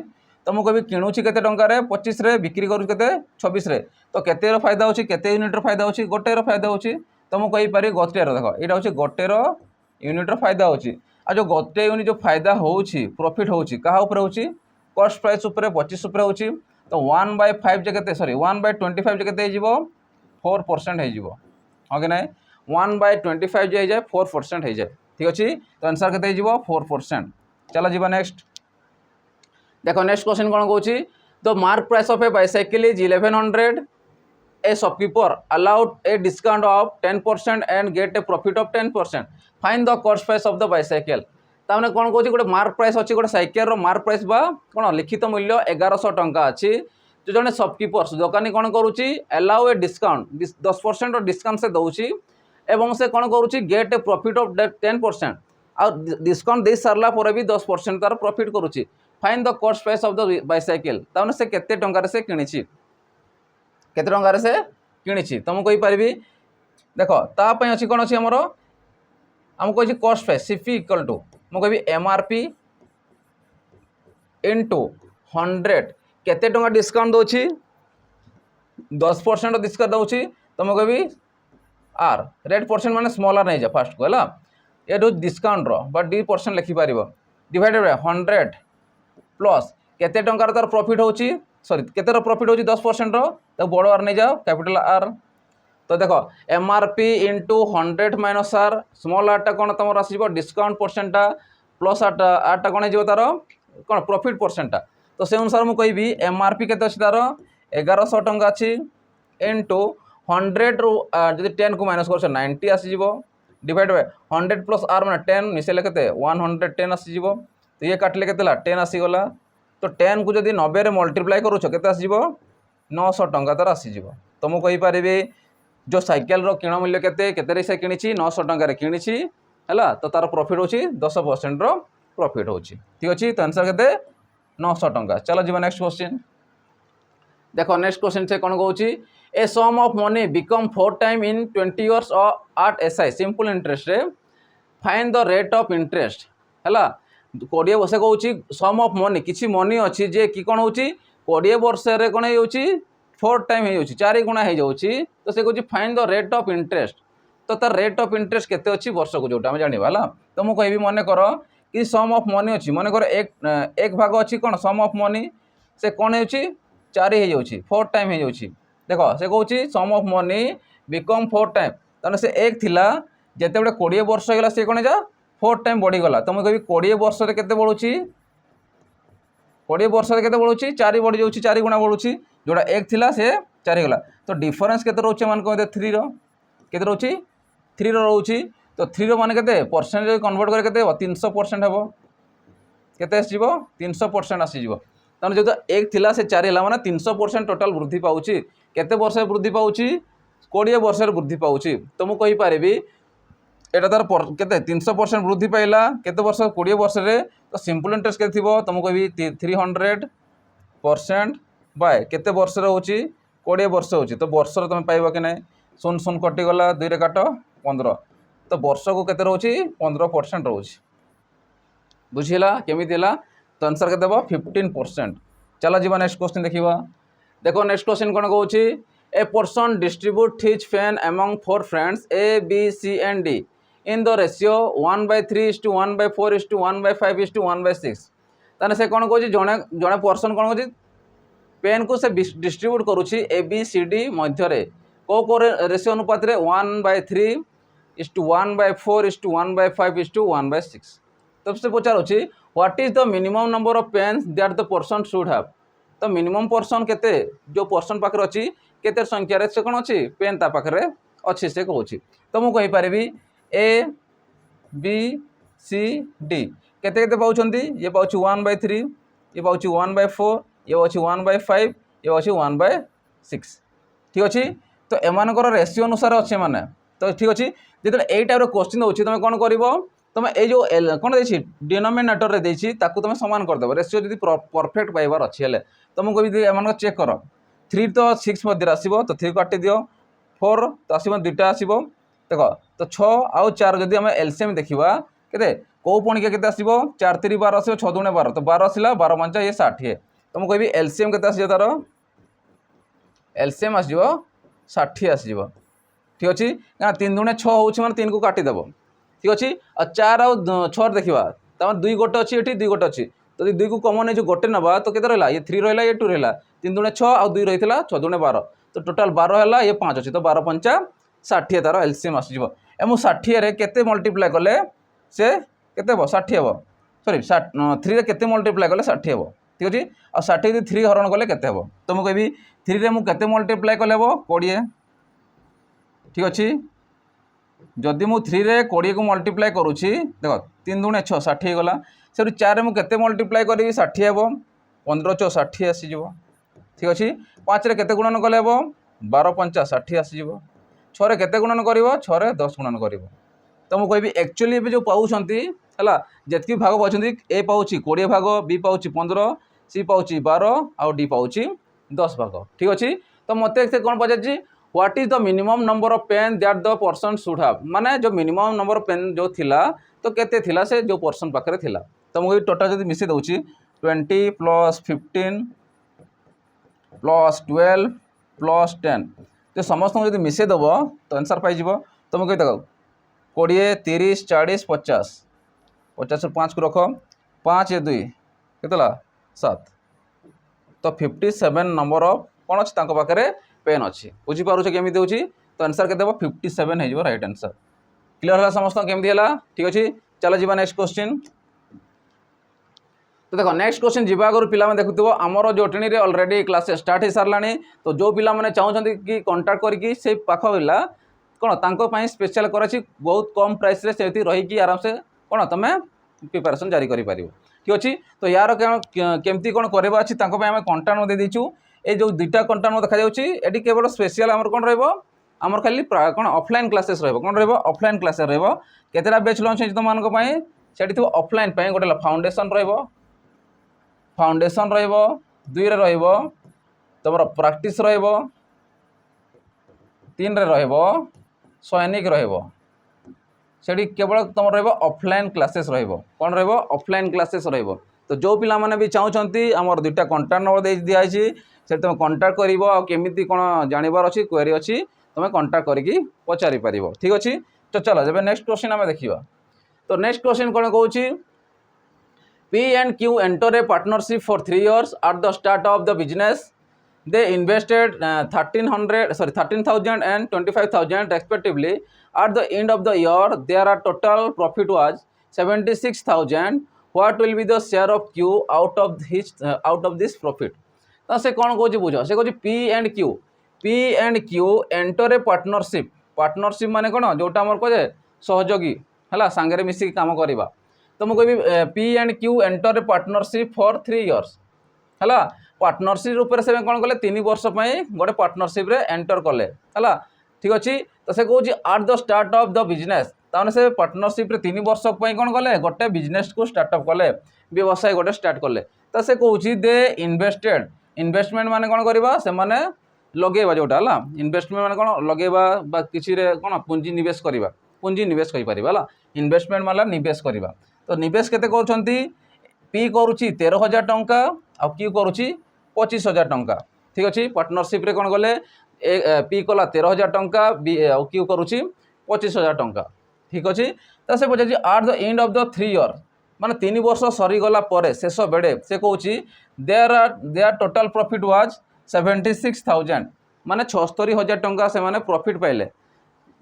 Speaker 1: तो मुझे कहबी किणुची केते टंकार 25 रे बिक्री करू केते 26 रे तो केते रो फायदा होछि केते यूनिट रो फायदा होछि गोटे रो फायदा होछि तो मुझे कहि पारि गोटे रो देखो एटा होछि गोटे रो यूनिट रो फायदा होछि आ जो गोटे यूनिट जो फायदा होछि प्रॉफिट होछि कहा ऊपर होछि कॉस्ट प्राइस ऊपर 25 ऊपर होछि तो 1/5 जे केते सॉरी 1/25 जे केते हिजिवो 4% हिजिवो ओके नै 1/25 जे जाय 4% हे जाय ठीक अछि तो आंसर केते हिजिवो 4%। चलो जीवा नेक्स्ट देखो नेक्स्ट क्वेश्चन कौन कहूँ the mark price of a bicycle is 1100 a shopkeeper allowed a discount of 10% and get a profit of 10%। Find the cost price of the bicycle तामने कौन कहूँ गोटे मार्क प्राइस अच्छी गोटे साइकेल रो mark price बा कौन लिखित मूल्य 1100 टंका अच्छी जो जड़े शॉपकीपर दुकानी कौन करुच्ची अलाउ ए डिस्काउंट 10% डिस्काउंट से दौची एवं से कौन करुच्ची गेट ए प्रॉफिट ऑफ 10% आ डिस्काउंट दे सारा पर भी 10% तार प्रॉफिट करुच्ची find the cost price of the bicycle तामने से केते टंकार से किनिछि केते टंकार से किनिछि तो मु कहि परिबी देखो ता पय अछि कोन अछि हमरो हम कहछि cost price CP equal to मु कहबी एमआरपी इनटू 100 केते टंका डिस्काउंट दोछि 10% डिस्काउंट दोछि तो मु कहबी आर रेट परसेंट माने स्मॉल आर नै जा फर्स्ट को हला ए दो डिस्काउंट रो बट डी परसेंट लिखि पारिबो डिवाइडेड बाय 100 प्लस केते टंकार तार प्रॉफिट होची सॉरी केते रो प्रॉफिट होची 10% रो तो बड़ आर नै जाओ कैपिटल आर तो देखो MRP into 100 minus R small R टा कोन तमर आसीबो डिस्काउंट परसेंट टा प्लस आर टा कोन हेजिबो तार कोन प्रॉफिट परसेंट टा तो से अनुसार मु कहबी एमआरपी केते अछि तार 1100 टंका अछि इंटू 100 रो जदि 10 को माइनस करछ 90 आसी जिवो डिवाइड बाय 100 प्लस आर माने 10 मिसेले केते 110 आसी जिवो तो ये काटले केतेला 10 आसीगला तो 10 को जदि 90 रे मल्टीप्लाई करूछ केते आसीजिवो 900 टंका तार आसीजिवो तो मु कहि परिबे जो साइकेल रो किण मूल्य केते केते रे से किनिछि 900 टंका रे किनिछि हला तो तार प्रॉफिट होछि 10% रो प्रॉफिट होछि ठीक अछि तो आंसर केते 900 टंका। चलो जीवा नेक्स्ट क्वेश्चन देखो नेक्स्ट क्वेश्चन से कोन कहूछि a sum of money become 4 time in 20 years at SI simple interest रे find the rate of interest हला 20 वर्ष कहूँ सम ऑफ मनी किसी मनी अच्छी जे कि कौन हो 20 वर्ष कौन हो 4 टाइम हो 4 गुणा हो जाऊँगी तो से कहूँ find the rate of interest तो तार रेट ऑफ इंटरेस्ट केते अच्छी वर्ष को जोटा जाना है तो मुझे कहबी मन कर कि सम ऑफ मनी अच्छी मन कर एक भाग अच्छी कौन सम ऑफ मनी से कौन हो 4 हो 4 टाइम हो देख से कहूँ sum of money become 4 time तेना से एक थिला जिते 20 वर्ष होगा सी कौन जा 4 टाइम बढ़ीगला तो मुझे कहबी 20 वर्ष के बढ़ुची 20 वर्ष के बढ़ुची 4 बढ़ी जाऊँगी 4 गुणा बढ़ुची जोड़ा एक थिला से 4 गला तो डिफरेन्स के रोचे मान कहते 3 के रोचे 3 रोचे तो 3 मान के परसेंटेज कन्वर्ट करके 300% हे केते 300% आसीज तेना जो एक थिला से 4 है मैंने 300% टोटाल वृद्धि पाऊँ केते वर्ष वृद्धि पाऊँ 20 वर्ष वृद्धि पाऊँ तो मुझे कहीपरि एटा तार केते 300% वृद्धि पाइला केते वर्ष 20 वर्ष रे तो सिंपल इंटरेस्ट केते थिबो तो मु कहबी 300% बाय केते वर्ष रे होची 20 वर्ष होची तो वर्ष रे तुम पाइबो कि नै 0 कटि गला 2 रे काट 15 तो वर्ष को केते रहउची 15% रहउची बुझिला केमितिला तो आंसर के देबो 15%। चला जीवा नेक्स्ट क्वेश्चन देखिबा देखो नेक्स्ट क्वेश्चन कोन कहउची a person distribute his fan among 4 friends A B C and D in the ratio 1/3:1/4:1/5:1/6 ताने से कौन कहूँ जड़े जड़े पर्सन कौन कहूँ पेन को से डिस्ट्रीब्यूट करुच्ची ABCD मध्य को रेशियो अनुपात 1/3:1/4:1/5:1/6 तब से पचारूँ what is the minimum number of pens that the person should have तो मिनिमम पर्सन केते जो पर्सन पाखे अच्छी केते संख्यार से कौन अच्छी पेन ता पाखे अच्छी से कहूँ तो मुझे कहीपरि A B C D केते केते पाउछंती ये पाउछ 1/3 ये पाउछ 1/4 ये पाउछ 1/5 ये पाउछ 1/6 ठीक अच्छे तो एमानकर रेशियो अनुसार अच्छे माने तो ठीक अच्छे जो यही टाइप क्वेश्चन दूसरी तुम कौन कर तुम ये कौन देखिए डिनोमिनेटर रे देछि ताकू तुम सामान करदेव रेसिओ जब परफेक्ट पाइबार अच्छी है तुमको भी एम चेक कर 3 तो 6 मध्य आसो तो 3 काटी दियो 4 तो आसो दुईटा आसो देख तो 6 आउ 4 जदि आम एलसीएम देखा के कौ पणिका के आसो 4 3 12 आसो 6 दूने 12 तो 12 आसला 12 5 ये 60 तो मुझे कहबी एलसीएम के आस तार एलसीएम आसो 60 आसो ठीक अच्छे क्या 3 दूने 6 हो 3 को काटिदेव ठीक अच्छे आ 4 आउ 6 देखा तमार 2 गोटे अच्छी ये 2 गोटे अच्छी तो 2 को कमन नहीं जो गोटे नवा तो केते रहा ये 3 रहा ये 2 रहा 3 दूने 6 आउ 2 रही 6 दूने 12 तो टोटाल 12 है ये 5 अच्छी तो 12 5 60 तार एलसीएम आसो एम 60 केते मल्टीप्लाए कले से केते हे 60 हे सॉरी 3 रे केते मल्टीप्लाए कले 60 हे ठीक अच्छे आ 60 यदि 3 हरण कले केते हे तो मुझे कहबी 3 रे मु केते मल्टीप्लाए कले हे 20 ठीक अच्छे जदि मु 3 रे 20 को मल्टीप्लाए करुँची देख 3 दूने 6 60 गला से 4 रे मु केते मल्टीप्लाए करी 60 हे 15 6 60 आसीज ठीक अच्छे 5 रे केते गुणन कले हे 12 5 60 आसीज 6 रे केते गुणन कर 6 रे 10 गुणन कर तो मुझे कहबी एक्चुअली ए जो पाँच है जितकी भाग पाँच ए पाँच 20 भाग बी पाँच 15 सी पाँच 12 आउ डी पाँच 10 भाग ठीक अच्छे तो मत कौन पचार what is the minimum number of pen that the person should have माने जो मिनिमम नंबर ऑफ पेन जो थिला तो केते थिला से जो पर्सन पाखरे थिला तो मुझे टोटल जब मिसे दउची 20 प्लस 15 प्लस 12 प्लस 10 तो समस्त जब मिसे दब तो आंसर पाई तो मुझे देख 20 30 40 50 50 5 को रख 5 2 केतला 7 तो 57 नंबर ऑफ कौन अच्छे पाखे पेन अच्छी बुझीपारे केमी दूसरी तो आंसर के 57 हो राइट आंसर क्लियर है समस्त केमती है ठीक अच्छे चलो जी नेक्स्ट क्वेश्चन तो देखो नेक्स्ट क्वेश्चन जी आगे पिला देखुव आमर जोटणी रे ऑलरेडी क्लास स्टार्ट हो सारा तो जो पिला माने चाहते कि कंटाक्ट करके से पाख पिला कौन तांको स्पेशल कराची बहुत कम प्राइस रे से रही आराम से कौन तुम प्रिपरेशन जारी कर ठीक अच्छे तो यार केमती कौन करवा अच्छी आम कंटाक्ट दे देचु ये जो दुईटा कंटाक्ट देखा ये केवल स्पेशल आमर कौन रमर खाली कौन ऑफलाइन क्लासेस कौन ऑफलाइन क्लासेस केतेटा बैच लॉन्च होती तुम मानी से ऑफलाइन गोटे फाउंडेशन फाउंडेशन दुई रे तुम प्रैक्टिस 3 रे सैनिक से केवल तुम ऑफलाइन क्लासेस कौन ऑफलाइन क्लासेस तो जो पिला माने भी चाहते आमर दुईटा कंटाक्ट नंबर दे दिखाई से तुम कंटाक्ट कर केमी कौन जानवर अच्छी क्वेरी अच्छी तुम कंटाक्ट करके पचारि पार ठीक अच्छे तो चलो जब नेक्स्ट क्वेश्चन आम देखा तो नेक्स्ट क्वेश्चन कौन कौन P and Q enter a partnership for 3 years at the start of the business. They invested 13,000 and 25,000 respectively. At the end of the year, their total profit was 76,000. What will be the share of Q out of this profit? तो से कौन कौन बुझ से कौन P and Q enter a partnership माने कौन जोटा आम कहे सहयोगी है सांगे मिसिक काम करवा तो मुझे कहबी P and Q enter a partnership for 3 years है पार्टनरशिप रूप से कौन कले 3 वर्ष गोटे पार्टनरशिप रे एंटर कले है ठीक अच्छे तो से कौन at the start of the business ताने से पार्टनरशिप रे 3 वर्ष कौन कले गोटे बिजनेस को स्टार्टअप कले व्यवसाय गोटे स्टार्ट कले तो से कौन दे इन्वेस्टेड इन्वेस्टमेंट माने कौन करवा से माने लगेवा जोटा है इन्वेस्टमेंट माने कौन लगेवा किसी रे कौन पुंजी निवेश करवा पुंजी निवेश करें इन्वेस्टमेंट माने निवेश करवा तो निवेश केते करछंती पी करुच्ची 13,000 टंका आ क्यू करुच्ची 25,000 टंका ठीक अच्छे पार्टनरशिप रे कौन गले पी कला 13,000 टंका क्यू करुच्ची 25,000 टंका ठीक अच्छे तो से पचार at the end of the 3 year माने 3 वर्ष सरीगला शेष बेड़े से कौन देयर टोटाल प्रॉफिट वाज 76,000 माने 76,000 टंका से माने प्रॉफिट पाइले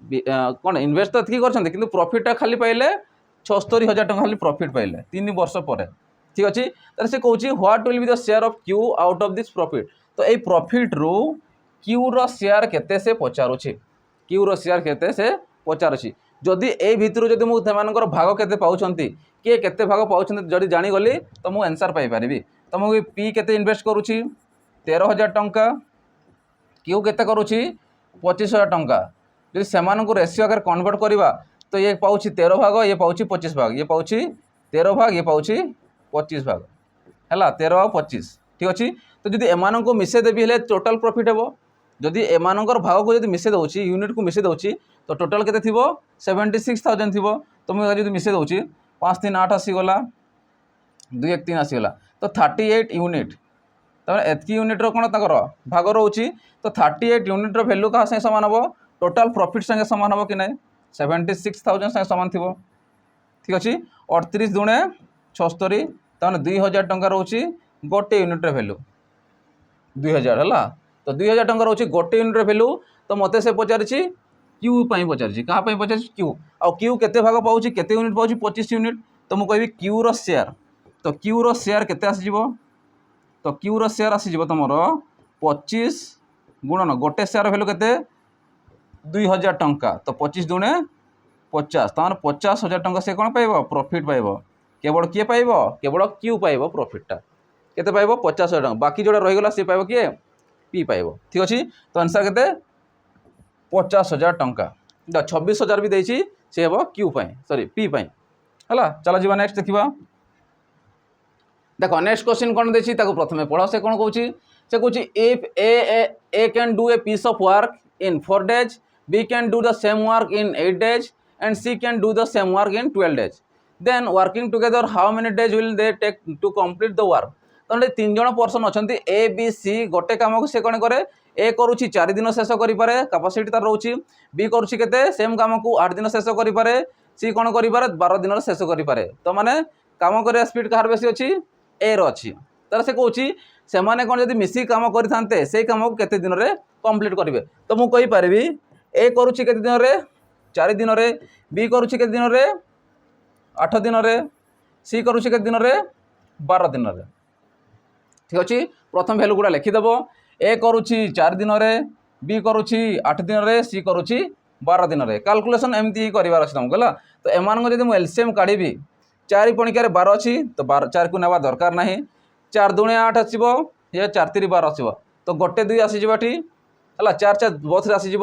Speaker 1: कौन इन्वेस्ट तो कर कि प्रॉफिटा खाली पाइले 76,000 टंका खाली प्रॉफिट पाइले 3 वर्ष पर ठीक अच्छे तो से कौन what will be the share of Q out of this profit तो ये प्रॉफिट रू क्यू रो शेयर केते से पचारुछि क्यू रो शेयर केते से पचारुछि जदि ए भितर जदि मु सेमानकर भाग केते पाउछंती किए केते भाग पाउछंती जदि जानि गली तो मु आंसर पाई परिबी तो मु पी केते इन्वेस्ट करूछि 13,000 टंका क्यू केते करूछि 25,000 टंका जदि सेमानंकु रेशियो आकार कन्वर्ट करवा तो ये पाँच 13 भाग ये पाँच 25 भाग ये पाँच 13 भाग ये पाँच 25 भाग है 13 और 25 ठीक अच्छे। तो जब एम को मिसे देवी हेल्ले टोटाल प्रॉफिट हे जदि एमानकर भाग को जो मिसे दूसरी यूनिट को मिसे दूसरी तो टोटाल के 76,000 थी। तो मुझे जो मिसे दूसरी 5 3 8 आसीगला 2 1 3 आसीगला तो 38 यूनिट तमें एतकी यूनिट कौन तर भाग रोचे तो 38 यूनिट वैल्यू क्या संगे सामान हम टोटाल प्रॉफिट संगे सामान हम कि ना 76,000 संगे सामान थी ठीक अच्छे। 38 दुणे 76 तमें 2000 टंका रोचे गोटे यूनिट वैल्यू 2000 है तो 2000 टंका रोचे गोटे यूनिट वैल्यू। तो मत से पचार क्यू पचार क्या पचार क्यू आउ क्यू केते भाग पाँच केते यूनिट पाँच 25 यूनिट। तो मुझे कहि क्यू रो शेयर तो क्यू रो शेयर केते आसीजिवो तो क्यू रो शेयर आसीजिवो तुमर 25 गुणन गोटे शेयर वैल्यू केते 2000 टंका तो 25 दुणे 50 तमार 50,000 टंका से कौन पाइब प्रॉफिट पाइब केवल किए पाइब केवल क्यू पाइब प्रॉफिटटा केते पाइब 50,000 टंका बाकी जोड़ा रहीगला सी पाइब किए पी पाइब ठीक अच्छे। तो आंसर केते 50,000 टंका 26,000 भी देछि से हम क्यू सॉरी पी है। चलो जी नेक्स्ट देखा देखो नेक्स्ट क्वेश्चन कौन देछि ताको प्रथमे पढ़ो से कौन कहूँ से कहूँ if A can do a piece of work in 4 days B can do the same work in 8 days and C can do the same work in 12 days then working together how many days will they take to complete the work. तो 3 जन person अच्छा A B C गोटे कम को से कौन करे ए करुच्ची 4 दिन शेष करें कैपेसिटी तार रोचे बी करुच्ची केते सेम कम को 8 दिन शेष करें सी कौन करें 12 दिन शेष करें। तो माने कम कर स्पीड कहार बेसी अच्छी ए रही तर से कहूँ से मैंने कौन जब मिसिक कम करते से कम को केते दिन में कंप्लीट करेंगे। तो मुझे कहीपरि ए करुच्ची केते दिन में 4 दिन में बी करुच्ची केते दिन में 8 दिन में सी करुच्ची केते दिन में 12 दिन में ठीक अच्छे। प्रथम भैल्यू गुड़ा लिखिदेव ए करुच्ची 4 दिन में बी करुच्ची 8 दिन में सी करुच्ची 12 दिन में कैलकुलेशन एमती ही करार अच्छे तुमको है। तो एम जब एलसीएम काढ़ी 4 पणिकार 12 अच्छी तो 4 को नेवा दरकार ना 4 दुणे 8 आसो ये 4 3 12 आसो तो गोटे 2 आसीज ये है 4 4 बस आसीज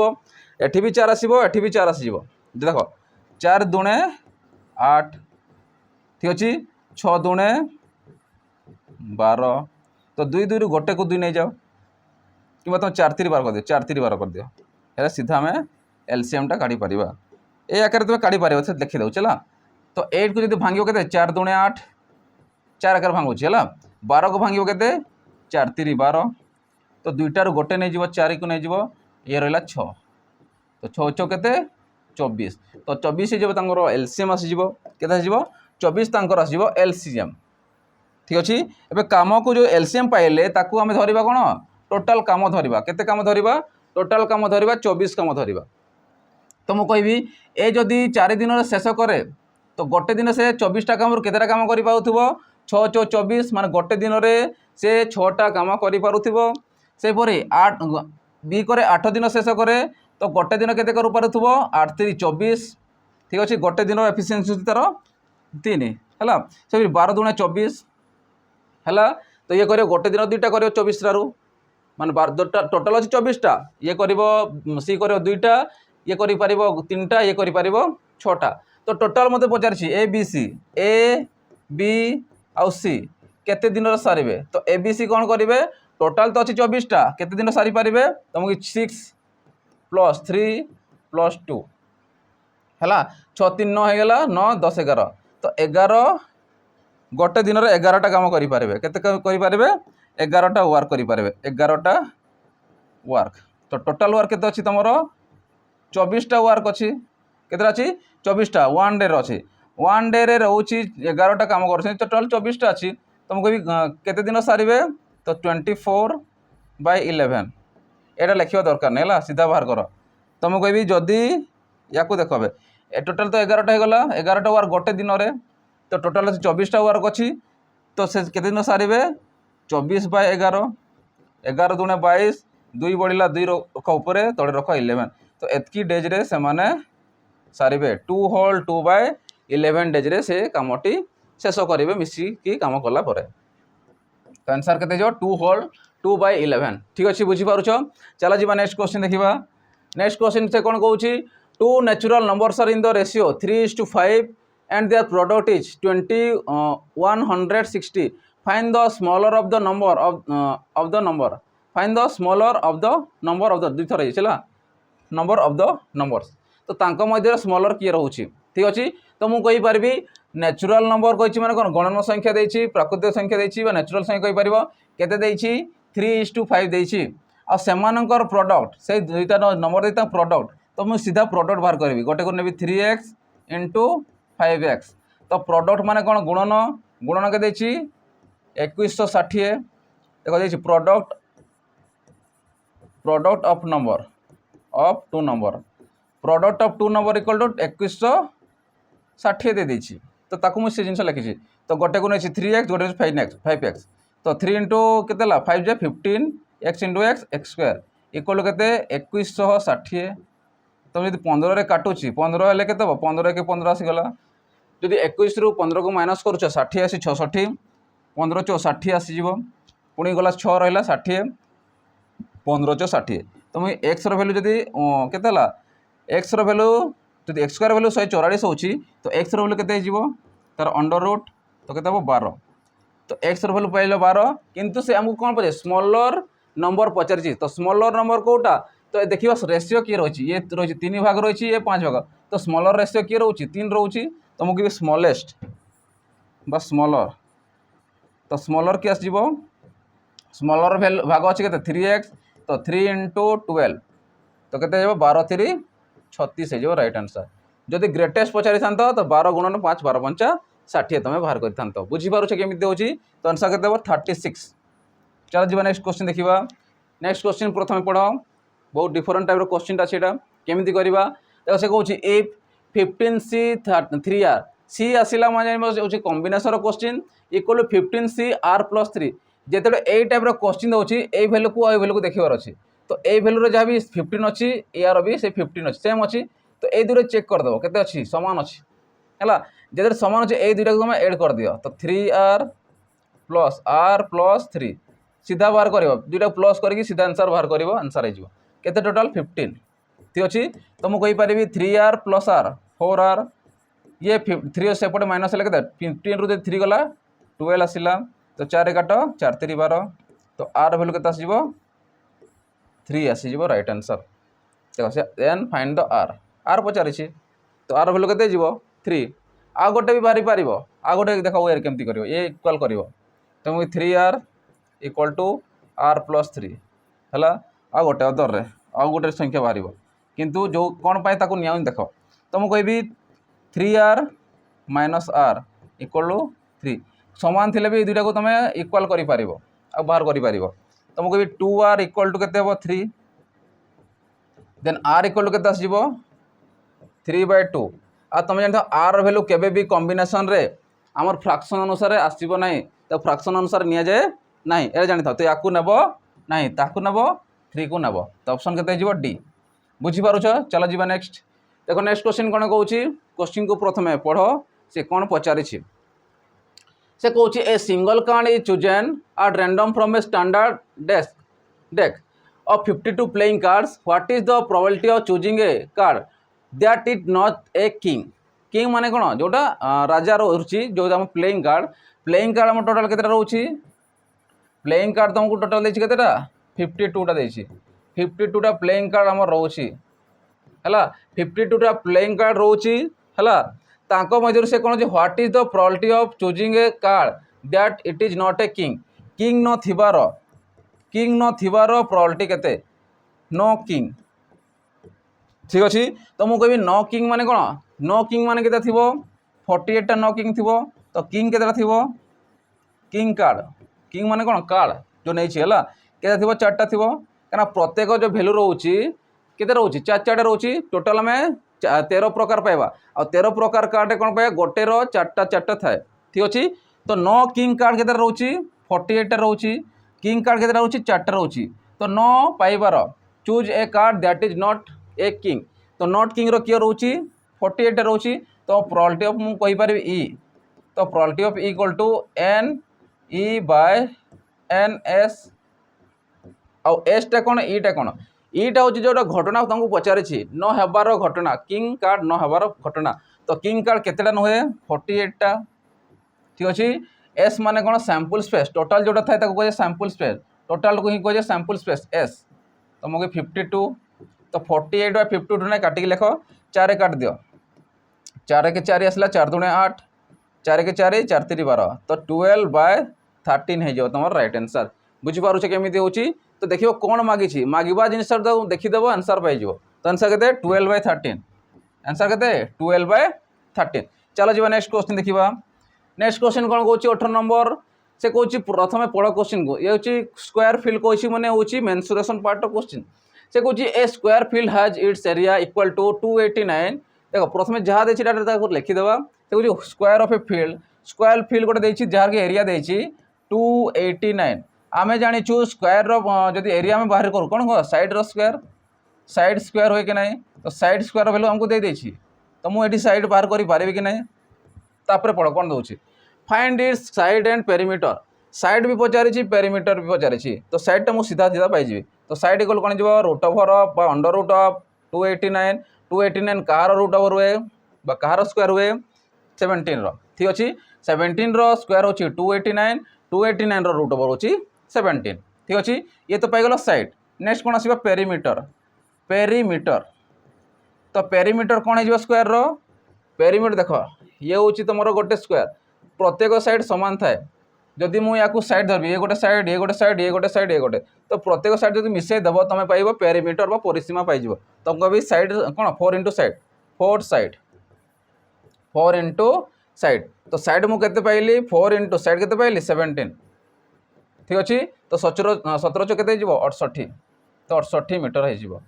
Speaker 1: एठी भी 4 आसो एठी भी 4 आसीज देख 4 दुणे 8 ठीक अच्छे 6 दुणे 12 तो 2 2 रु गोटे को 2 नहीं जाओ कि तुम 4 3 12 कर दियो 4 3 12 कर दियो है सीधा आम एलसीएम टा काढ़ी पार ए आकार तुम काढ़ी पार लिखी दे चला। तो 8 को जो भांग के 4 दुणे 8 4 आकार भांगुची है 12 को भांग के 4 3 12 तो 2टार गोटे नहीं जीव 4 को नहीं जीव ये रहा 6 तो 6 6 के 24 तो 24 हो एलसीएम आसीज के 24 तांकर आसीज एलसीएम ठीक अच्छे। एबे काम को जो एलसीएम पाइले ताकू आम धरवा कौन टोटाल काम धरवा केते काम धरवा टोटाल काम धरवा 24 काम धरवा। तो मुझे कहबी ए जदि 4 दिन शेष करे तो गोटे दिन से 24टा काम केतेटा काम कर 6 6 24 मान गोटे दिन में से 6टा काम कर सेपरी 8 बी करे 8 दिन शेष करे तो गोटे दिन केते कर 8 3 24 ठीक अच्छे गोटे दिन एफिशिएंसी तार 3 है से 12 दुणे 24 है। तो ये कर गोटे दिन 2टा कर 24 टारू मान टोटाल अच्छी 24टा ये कर सी कर 2टा ये कर 3टा ये कर 6टा। तो टोटाल मत पचार ए बी आउ सी केते दिन सारे तो ए बी सी कौन करेंगे टोटाल तो अच्छी 24टा केते दिन सारी पारे तुमको 6 + 3 + 2 है 6 3 9 होगा 9 10 11 तो 11 गोटे दिन में 11टा काम करेंगे केते करेंगे 11टा वर्क करेंगे 11टा वर्क। तो टोटाल वर्क केते अच्छी तुम 24टा वर्क अच्छी केते अच्छी 24टा 1 डे अच्छी 1 डे रोचे 11टा काम कर टोटाल 24टा अच्छी तुमको भी केते दिन सारे तो 24/11 एटा लिखा दरकार नहीं है सीधा बाहर कर। तो मुझे कहबी जदि या देख टोटाल तो 11टा होगा 11टा वर्क गोटे दिन में तो टोटाल 24टा वर्क अच्छी तो से केते दिन सारे 24/11 11 दुणे 22 2 बढ़ला 2 रख ऊपर तले रख 11 तो एतकी डेज रे से माने सारे 2 होल 2/11 डेज रे से कामटी शेष करेंगे मिसिकी काम कला परे। तो आंसर केते जो 2 होल 2/11 ठीक अच्छे बुझीपार। चलो जी नेक्स्ट क्वेश्चन देखा नेक्स्ट क्वेश्चन से कौन कहूँ two natural numbers are in the ratio 3:5 and their product is 160. Find the smaller of the number of the number. Find the smaller of the number of the दुई थर चला number of the numbers तो तांको मध्य smaller किए रोचे ठीक अच्छे तो मुझे कहीपरि नेचुरल नंबर कही मैंने कौन गणन संख्या देती प्राकृतिक संख्या देती नेचुरल संख्या कहीपर केते 3:5 देती आ सेमानकर प्रोडक्ट से दुईटा नंबर देता प्रोडक्ट तो मुझे सीधा प्रोडक्ट बाहर करी गोटे को नेबी 3x इंटू 5x तो प्रोडक्ट माने कौन गुणन गुणन के 2160 देखो देखिए product of number of two number product of two number equal to 2160 दे देछि तो ताकू मुझे जिन लिखी तो गोटे को नहीं 3x गोटे 5x तो 3 इंटू के 5 जे 15 x into x square equal के 2160 तुम जब 15 रे काटुची 15 हेल्ले के 15 के 15 आसीगला जदि 21 रु 15 को माइनस कर 60 आसी 66 15 चौ 60 आसीज पुणी गला 6 रहा 60 15 चौ 60 तो मुझे एक्स रैल्यू जदि के एक्स रैल्यू जब एक्स स्क्वायर वैल्यू 144 होची तो एक्स रैल्यू के तार अंडर रूट तो के 12 तो एक्स रैल्यू पाइल 12 किंतु से आमको कौन पचारे स्मॉलर नंबर पचार तो स्मॉलर नंबर कोटा तो देखिए रेशियो किए रही ये रही 3 भाग रही ये 5 भाग तो स्मॉलर रेशियो किए रोचे 3 रोचे तो मुझे स्मॉलेस्ट बा स्मॉलर तो स्मॉलर किए आसो स्मॉलर भाग अच्छे के 3x तो 3 इंटू 12 तो के 12 3 36 हो राइट आंसर जदि ग्रेटेस्ट पचारि था तो 12 गुणन 5 12 5 60 तुम बाहर कर बुझीपार केमी होची तो आंसर के 36 चलो जी नेक्स्ट क्वेश्चन देखा नेक्स्ट क्वेश्चन प्रथम पढ़ बहुत डिफरेंट टाइप क्वेश्चन अच्छे केमी करवा देखो से कौन इफ 15c 3r सी आसला माने combination question equal 15c r plus 3 जिते यही टाइप क्वेश्चन दूसरी ये भैल्यू को आई भैल्यू को देखार अच्छे तो ये भैल्यू जहाँ भी 15 अच्छी यार भी से 15 अच्छी सेम अच्छी तो ये दुईटा चेक करदेव के अच्छी सामान अच्छी है जिते सामान अच्छे ये दुईटा को तुम एड कर दियो तो 3r प्लस 3 सीधा बाहर कर दुईटा प्लस करके सीधा आंसर बाहर कर आंसर हो केते टोटाल 15 ठीक अच्छे तो मुझे कहीपरि 3r प्लस r 4r ये 3 सेपटे माइनस है 15 रु 3 गला 12 आसला तो 4 काट 4 3 12 तो r भैल्यू के 3 आसीज राइट आंसर देखो से देन फाइंड द r पचारि तो r भैल्यू के 3 आ गोटे भी बाहरी पार आ गोटे देखो यार केमती कर ये इक्वाल कर तो मुझे 3r equal to r plus 3 है आ गोटे अदर रे आ गोटे संख्या बाहर किंतु जो कौन पाए ताको निया देख तो मुझे कहि 3r minus r equal to 3 समान थिले भी दुईटा को तुम इक्वाल कर बाहर कर तो मुझे 2r इक्वल टू के 3 देन r इक्वल टू के 3/2 आ तुम जान r भैल्यू केबे भी कॉम्बिनेशन रे आमर फ्रैक्शन अनुसार आसो ना तो फ्रैक्शन अनुसार नि जाए ना ये जानी था तो या नेब ना ताकू नेब 3 को नेब तो ऑप्शन के डी बुझीपार चलो जी नेक्स्ट देखो नेक्स्ट क्वेश्चन कौन कहूँ क्वेश्चन को प्रथमे पढ़ से कौन पचारि से कहूँ a single card is chosen at random from a standard deck of 52 playing cards what is the probability of choosing a card that is not a king king माने कौन जोटा राजा रोची जो आम प्लेइंग कार्ड आम टोटाल के रोचे playing card तुमको total देछि केतेटा 52टा देछि 52टा प्लेइंग कार्ड आम रोची है 52टा प्लेइंग कार्ड रोची है तांको मध्य से कौन what is the probability of choosing a card that it is not a king king न थिबार प्रोबेबिलिटी केते नो किंग ठीक अच्छे तो मुझे कहि नो किंग माने कौन नो किंग माने केते थिबो 48टा नो किंग थिबो तो किंग केतेटा थिबो किंग माने कौन कार्ड जो नहीं है केते थिबो 4टा थिबो कना प्रत्येक जो वैल्यू रोची केते रोची 4 रोची टोटल में 13 प्रकार पाइबा आ 13 प्रकार कार्ड कौन पाइबा गोटे रो 4टा थाए ठीक अच्छे तो नो किंग कार्ड केते रोची 48टा रोची किंग कार्ड केते रोची 4टा रोची तो नो पाइबार choose a card that is not a king तो नॉट किंग रो किए रोची 48 रोची तो प्रोबेबिलिटी ऑफ मुझे कहीपर ई तो probability of equal to N E by N S आउ एस टा कौन ईटा कौन এইটা হচ্ছে যেটা ঘটনা তোমাকে পচারিছি ন হবার ঘটনা কিং কার্ড ন হবার ঘটনা তো কিং কার্ড কেতেটা নুহে 48টা ঠিক আছে এস মানে কোন স্যাম্পল স্পেস টোটাল যেটা থাকে তাকে কয়ে স্যাম্পল স্পেস টোটাল को ही कहे सैंपल स्पेस एस तुमको 52 तो 48 बाय 52 ने काटिक लिख 4 काट दियो 4 के 4 आसला 4 दूने 8 4 के 4 4 3 12 तो 12 बाय 13 हो तुम राइट आंसर बुझीपारे केमी हो तो देखिए कौन मागी मागिबा जिन देखीदेव आंसर पाई तो आंसर के 12 बाय 13 आंसर के 12 बाय 13 चलो जी नेक्स्ट क्वेश्चन देखा नेक्स्ट क्वेश्चन कौन कौन 18 नंबर से कौन प्रथम पढ़ क्वेश्चन को ये हूँ स्क्वायर फील्ड कौन मैंने हूँ मेंसुरेशन पार्ट ऑफ क्वेश्चन से कौन a square field has its area equal to 289 देखो प्रथम जहाँ देखिए लिखिदेवा से कौन square of a square field गोटे जार के एरिया 289 आम जाचु स्क्वायर रदि एरिया आम बाहर करूँ कौन कह साइड साइड स्क्वायर हुए कि ना तो साइड स्क्वायर वैल्यू आमको दे तो मुझे साइड बाहर कर कि ना तापर पढ़ कौन दूसरी find its side and perimeter side भी पचारि पेरीमीटर भी पचारि तो साइडटा मुझे सीधा सीधा पाई तो साइड इक्वल कौन जो root over of under root of 289 कहार रूट ओवर हुए कहार स्क्वायर हुए 17 ठीक अच्छे 17 स्क्वायर हो 289 रूट ओवर हो 17 ठीक अच्छे ये तो पाईगल साइड नेक्स्ट कौन आस पेरीमीटर तो पेरीमीटर कौन हो स्क्वायर पेरीमीटर देख ये हूँ तुम गोटे स्क्वायर प्रत्येक साइड सामान थाए जदि मुझे साइड धरबी ये गोटे साइड ये गोटे साइड ये गोटे साइड ये गोटे तो प्रत्येक साइड जब मिसई देव तुम पाइब पेरीमीटर व परिसीमा पाइब तुमको भी साइड कौन 4 इंटू साइड 4 इंटू साइड तो साइड मुझे पाइली 4 इंटू साइड के पाइली 17 ठीक अच्छे तो 17 के 68 तो 68 मीटर हो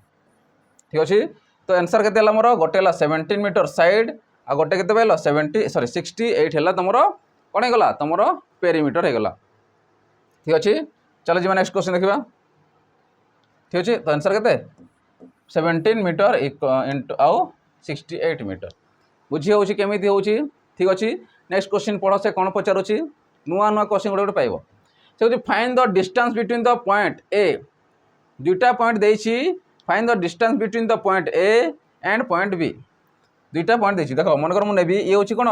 Speaker 1: ठीक अच्छे तो आंसर के मोर गोटे 17 मीटर साइड आ गोटे के 68 है तुम कौन होगा तुम पेरीमीटर होगा ठीक अच्छे चलो जी नेक्स्ट क्वेश्चन देखा ठीक अच्छे तो आंसर के 17 मीटर इंटू आउ 68 मीटर बुझी हो केमी हो ठीक अच्छे नेक्स्ट क्वेश्चन पढ़ से कौन पचारुची नुआ नुआ क्वेश्चन गोटे गोटे पाइब से find the distance between the point A दुईटा पॉइंट देछि find the distance between the point A and point B दुईटा पॉइंट देछि देखो मनकर मुझे नेबी ये हूँ कौन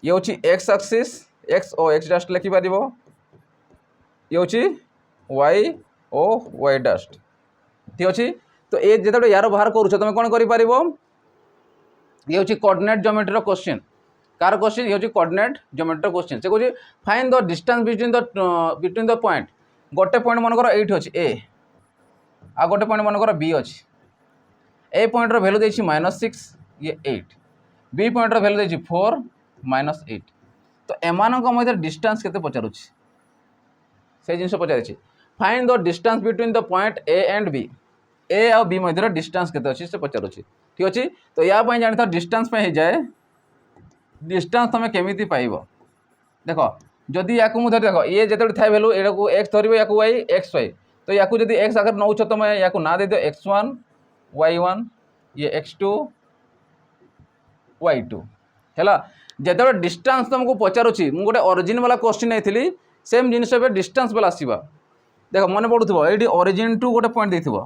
Speaker 1: ये हूँ एक्स एक्सिस एक्स ओ एक्स डैश लिखिपर ये हूँ वाई ओ वाई डैश ठीक अच्छे तो ये जो यार बाहर करुच तुम कौन कर ये हूँ coordinate geometry question car question ये हूँ कोऑर्डिनेट ज्योमेट्री क्वेश्चन से कहे find the distance between the point गोटे पॉइंट मनकर एट अच्छे ए आ गोटे पॉइंट मनकर बी अच्छे ए पॉइंट वैल्यू देखिए -6 ये 8 बी पॉइंट वैल्यू देखिए 4 -8 तो एमानक मध्य डिस्टेंस केते पचारुछि से जिनस पचारिछि find the distance between the point A and B A और बी मध्य डिस्टेंस केते अछि से पचारुछि ठीक अछि तो या पई जानि था डिस्टेंस पे हो जाए डिस्टेंस तुम केमिति पाइब देखो जदि या धर देखो ये जेते थाए वैल्यू एटा को x धरिबो या y x y तो या जदि x अगर नौ तुम या ना दे दियो x1 y1 ये x2 y2 है जो डिस्टेंस तुमको पचारुची मुझे गोटे ओरिजिन वाला क्वेश्चन नहीं सेम जिनस डिस्टेंस वाला आसवा देख मन पड़ू ये ओरिजिन टू गोटे पॉइंट देथिबो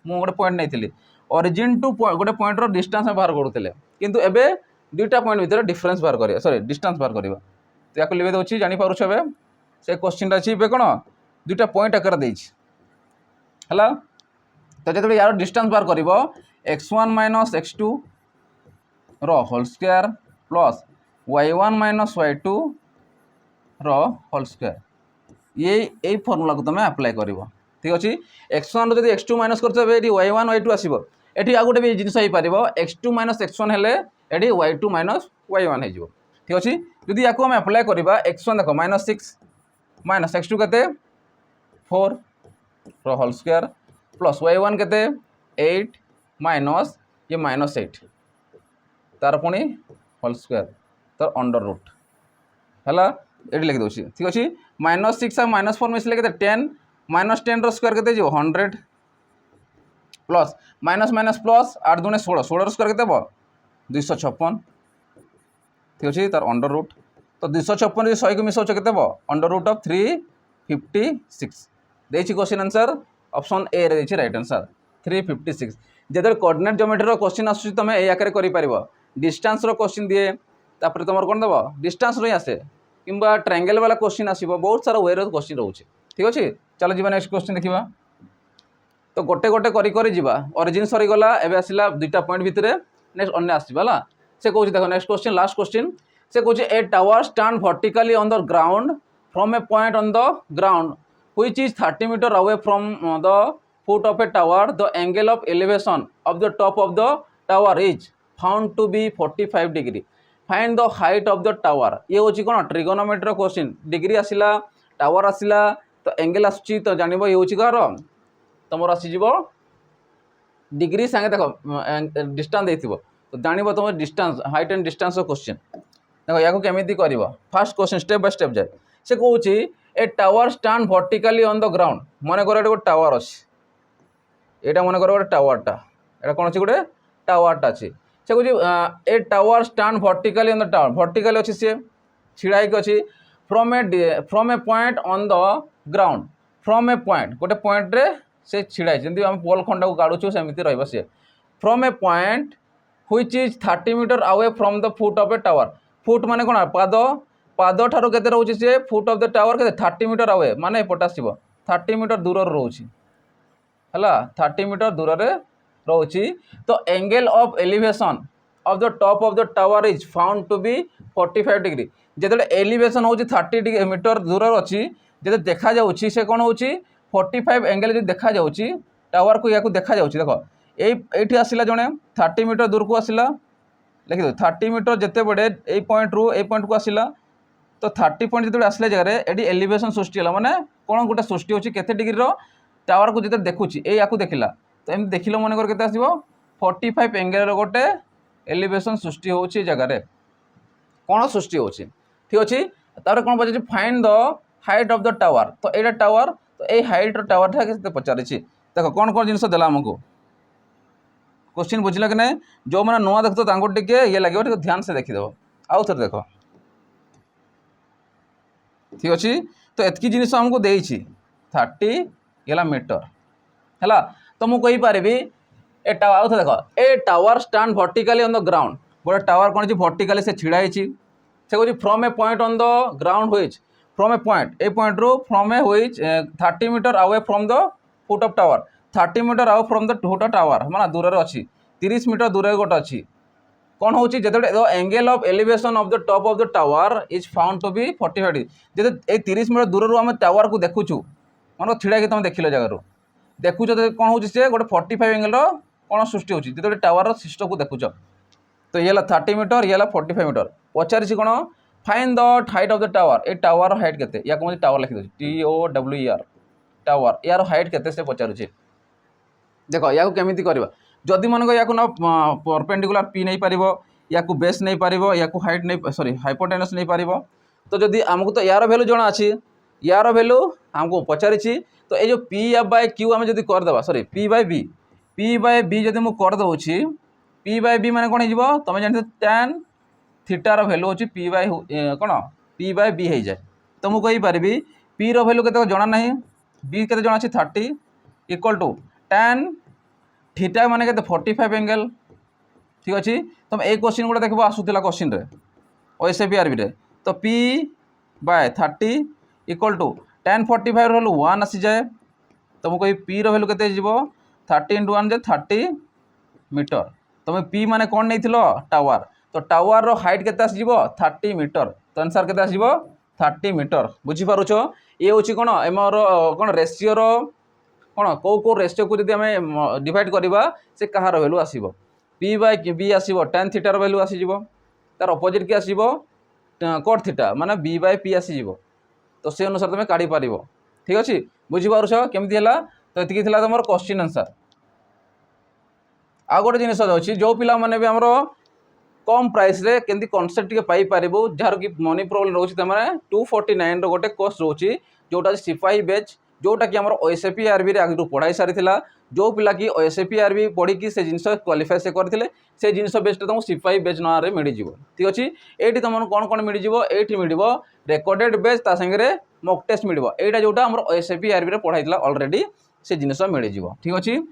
Speaker 1: मु गोटे पॉइंट नहीं ओरिजिन टू गोटे पॉइंट रो डिस्टेंस बाहर करूले किंतु एबे दुईटा पॉइंट भितर डिफरेंस बाहर करिया सॉरी डिस्टेंस बाहर करिया तो या लिखे दउछि जानि पारुछ एबे से क्वेश्चन अछि एबे कोन दुईटा पॉइंट आकर देछि हला तो जो यार डिस्टेंस बाहर करिवो x1 - x2 रो whole square plus y1 - y2 रो होल स्क्वायर ये फॉर्मूला को तुम अप्लाई कर ठीक अच्छे x1 रो जदि x2 माइनस करते y1 y2 आसो ये आ गोटे भी जिन हो पार x2 - x1 हेले ये y2 - y1 हो ठीक अच्छे जदि या अप्लाई करवा x1 देख -6 - x2 के 4 रो होल स्क्वायर प्लस y1 के 8 माइनस ये -8 तार पुणी होल स्क्वायर तार अंडर रूट है ये लिखी दूसरी ठीक अच्छे -6 आ -4 मिसले के 10 -10 स्क्वायर के 100 plus minus minus plus 8 दूने 16 square के 256 ठीक अच्छे तार अंडर रूट तो 256 100 को मिसाऊँ के अंडर रूट ऑफ 356 देखिए क्वेश्चन आंसर ऑप्शन ए रे देछि राइट आंसर 356 जेते कोऑर्डिनेट ज्योमेट्री रो क्वेश्चन आसुछि तमे ए आकर करि परिबो डिस्टेंस रो क्वेश्चन दिए तापर तुम कौन दब डिस्टेंस रो आसे किंबा ट्रायंगल वाला क्वेश्चन आसीबो बहुत सारा वे रो क्वेश्चन रहउछि ठीक अछि चलो जीवा नेक्स्ट क्वेश्चन देखिबा तो गोटे गोटे करी करी जीवा ओरिजिन सरी गला एबे आसिला दुईटा पॉइंट भितरे नेक्स्ट अन्य आसीबा ला से कहउछि देखो नेक्स्ट क्वेश्चन लास्ट क्वेश्चन से कहउछि a tower stand vertically on the ground from a point on the ground which is 30 metre away from the foot of a tower the angle of elevation of the top of the tower is found to be 45 degree find the height of the tower ये होची कोन trigonometry रो question degree आसिला tower आसिला तो angle आसुची तो जानिबो ये होची कार तुम आसी जीवो डिग्री संगे देखो डिस्टेंस देथिबो तो जानिबो तुम डिस्टेंस हाइट एंड डिस्टेंस रो क्वेश्चन देखो याको केमिति करबो first question step by step जाय से कहउची a tower stand vertically on the ground माने करे गो टावर अछि एटा माने करे गो टावरटा एटा कोन अछि गोटे टावरटा अछि से कहउची a tower stand vertically on the tower vertically अछि से छिड़ाई के अछि from a point on the ground from a point गोटे पॉइंट रे से छिड़ाई जंती हम पोल खंडा को काढुछु सेमिति रहबो से from a point which is 30 metre away from the foot of a tower foot माने कोन पाद पाद ठारो केते रहउछि से फुट ऑफ द टावर केते 30 मीटर अवे माने पटासिबो 30 मीटर दूर रहउछि हला 30 मीटर दूर रे रहउछि तो angle of elevation of the top of the tower is found to be 45 degree जेते एलिवेशन होउछि 30 मीटर दूर अछि जेते देखा जाउछि से कोन होउछि 45 एंगल जो देखा जाउछि टावर को याकू देखा जाउछि देखो एठी आसिला जणे 30 मीटर दूर को आसिला लिखि दो 30 मीटर जेते बडे ए पॉइंट रू ए पॉइंट को आसिला तो 30 पॉइंट जेते आसिला जगह रे एडी एलिवेशन सृष्टि होला माने कोन गुटा सृष्टि होछि केते डिग्री रो टावर को जेते देखुछि ए याकू देखिला तो एम देखिलो माने कर केते आसीबो 45 एंगल रो गोटे एलिवेशन सृष्टि होछि जगह रे कोन सृष्टि होछि ठीक अछि तारे कोन बजे find the height of the tower तो एटा टावर तो ए हाइट रो टावर था के पचारि छी देखो कोन कोन जिंस देला हमको क्वेश्चन बुझिला कि नहीं जो मैंने नुआ देखतो तांको टिके ये लागियो ठीक ध्यान से देखि देबो आउ थर देखो ठीक अछि तो एतकी जिनिस हमको देई छी 30 गेला मीटर हैला तो मु कहि पारबी ए टावर आउ थर देखो a tower stand vertically on the ground गोटे टावर कोन छी वर्टिकली से छिड़ा हिची से कहछि from a point on the ground which from a point रू from a which 30 metre away from the foot of tower 30 metre away from the foot of tower माने दूर रे अछि 30 मीटर दूर रे गोटे अछि कोन होछि जेते the angle of elevation of the top of the tower is found to be 45 degree जेते ए 30 मीटर दूर रू हम टावर को देखुछु माने छिड़ा के तुम देखिलो जगह रो देखुछ कोन होछि से गोटे 45 एंगल रो कोन सृष्टि होछि जेते टावर रो सिस्टम को देखुछ तो ये 30 मीटर ये 45 मीटर पचारि छी कोन find the height of the tower ए टावर हाइट केते या कोन टावर लिखि दो TOWER टावर यार हाइट केते से पचारु छी देखो या केमिति करबा जदि मन को या ना परपेंडिकुलर पी नहीं पारिबो या को बेस नहीं पारिबो या को हाइट नहीं सॉरी हाइपोटेनस नहीं पारिबो तो जदि हमको तो यार वैल्यू जणा अछि यार वैल्यू हमको पचारि छी तो ए जो P बाय Q हम जदि कर देबा सॉरी P बाय B जदि मु कर दउ छी P बाय B माने कोन हे जिवो तमे जानते tan थीटा रो वैल्यू होची P bye cone P by B हे जाय तो मु कहि पारिबी P रो वैल्यू केते जणा नाही B केते जणा अछि 30 इक्वल टू tan थीटा माने केते 45 एंगल ठीक अछि तुम ए क्वेश्चन गुडा देखबो आसुतिला क्वेश्चन रे OSAPRB रे तो P by 30 equal to tan 45 रो 1 आसी जाय तो मु कहि P रो वैल्यू केते जिवो 30 * 1 जे 30 मीटर तुम P माने कोन नैथिलो टावर तो टावर रो हाइट केते आसी जिवो 30 मीटर तो आंसर केते आसी जिवो 30 मीटर बुझी पारुछो ये होची कोन एमरो कोन रेशियो रो कोन को रेशियो को जदि हमें डिवाइड करबा से कहार वैल्यू आसीबो P बाय B आसीबो tan थीटा रो वैल्यू आसी जिवो तार अपोजिट के आसीबो cot थीटा माने B बाय P आसी जिवो तो से अनुसार तुम काढी पारिबो ठीक अछि बुझी पारुछो केमति हला तो एतिकी थिला तमर क्वेश्चन आंसर आ गोटे जिनिस अछि जो पिला माने भी हमरो कम प्राइस रे केंदी कांसेप्ट के पाई पारिबो जार की मनी प्रॉब्लम रोछि तमरे 249 रो गोटे कोर्स रोछि जोटा सिपाही बैच जोटा कि हमर OSAPRB रे आगु पढ़ाई सारिथिला जो पिला की OSAPRB पढ़ी की से जिंस क्वालिफाई से करथिले से जिंस बेस्ट तुम सिपाही बैच ना रे मिडी जिवो ठीक अछि एठी तुम कोन कोन मिडी जिवो एठी मिडिबो रेकॉर्डेड बैच ता संगे रे मॉक टेस्ट मिडिबो एटा जोटा हमर OSAPRB रे पढ़ाइतला ऑलरेडी से जिनस मिल जाव ठीक अच्छे।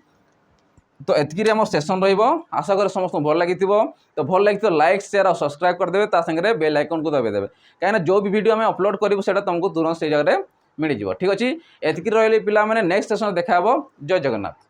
Speaker 1: तो एतकी आम सेसन रशा कर समस्त भल लगी तो भल लगी लाइक शेयर और सब्सक्राइब करदे सागे बेल आइकन को दबाइदेवे कहीं जो भी वीडियो आम अपलोड करूँ से तुमको तुरंत से जगह मिल जाव ठीक अच्छे। एतकी रही पिला नेक्स्ट सेसन देखा जय जगन्नाथ।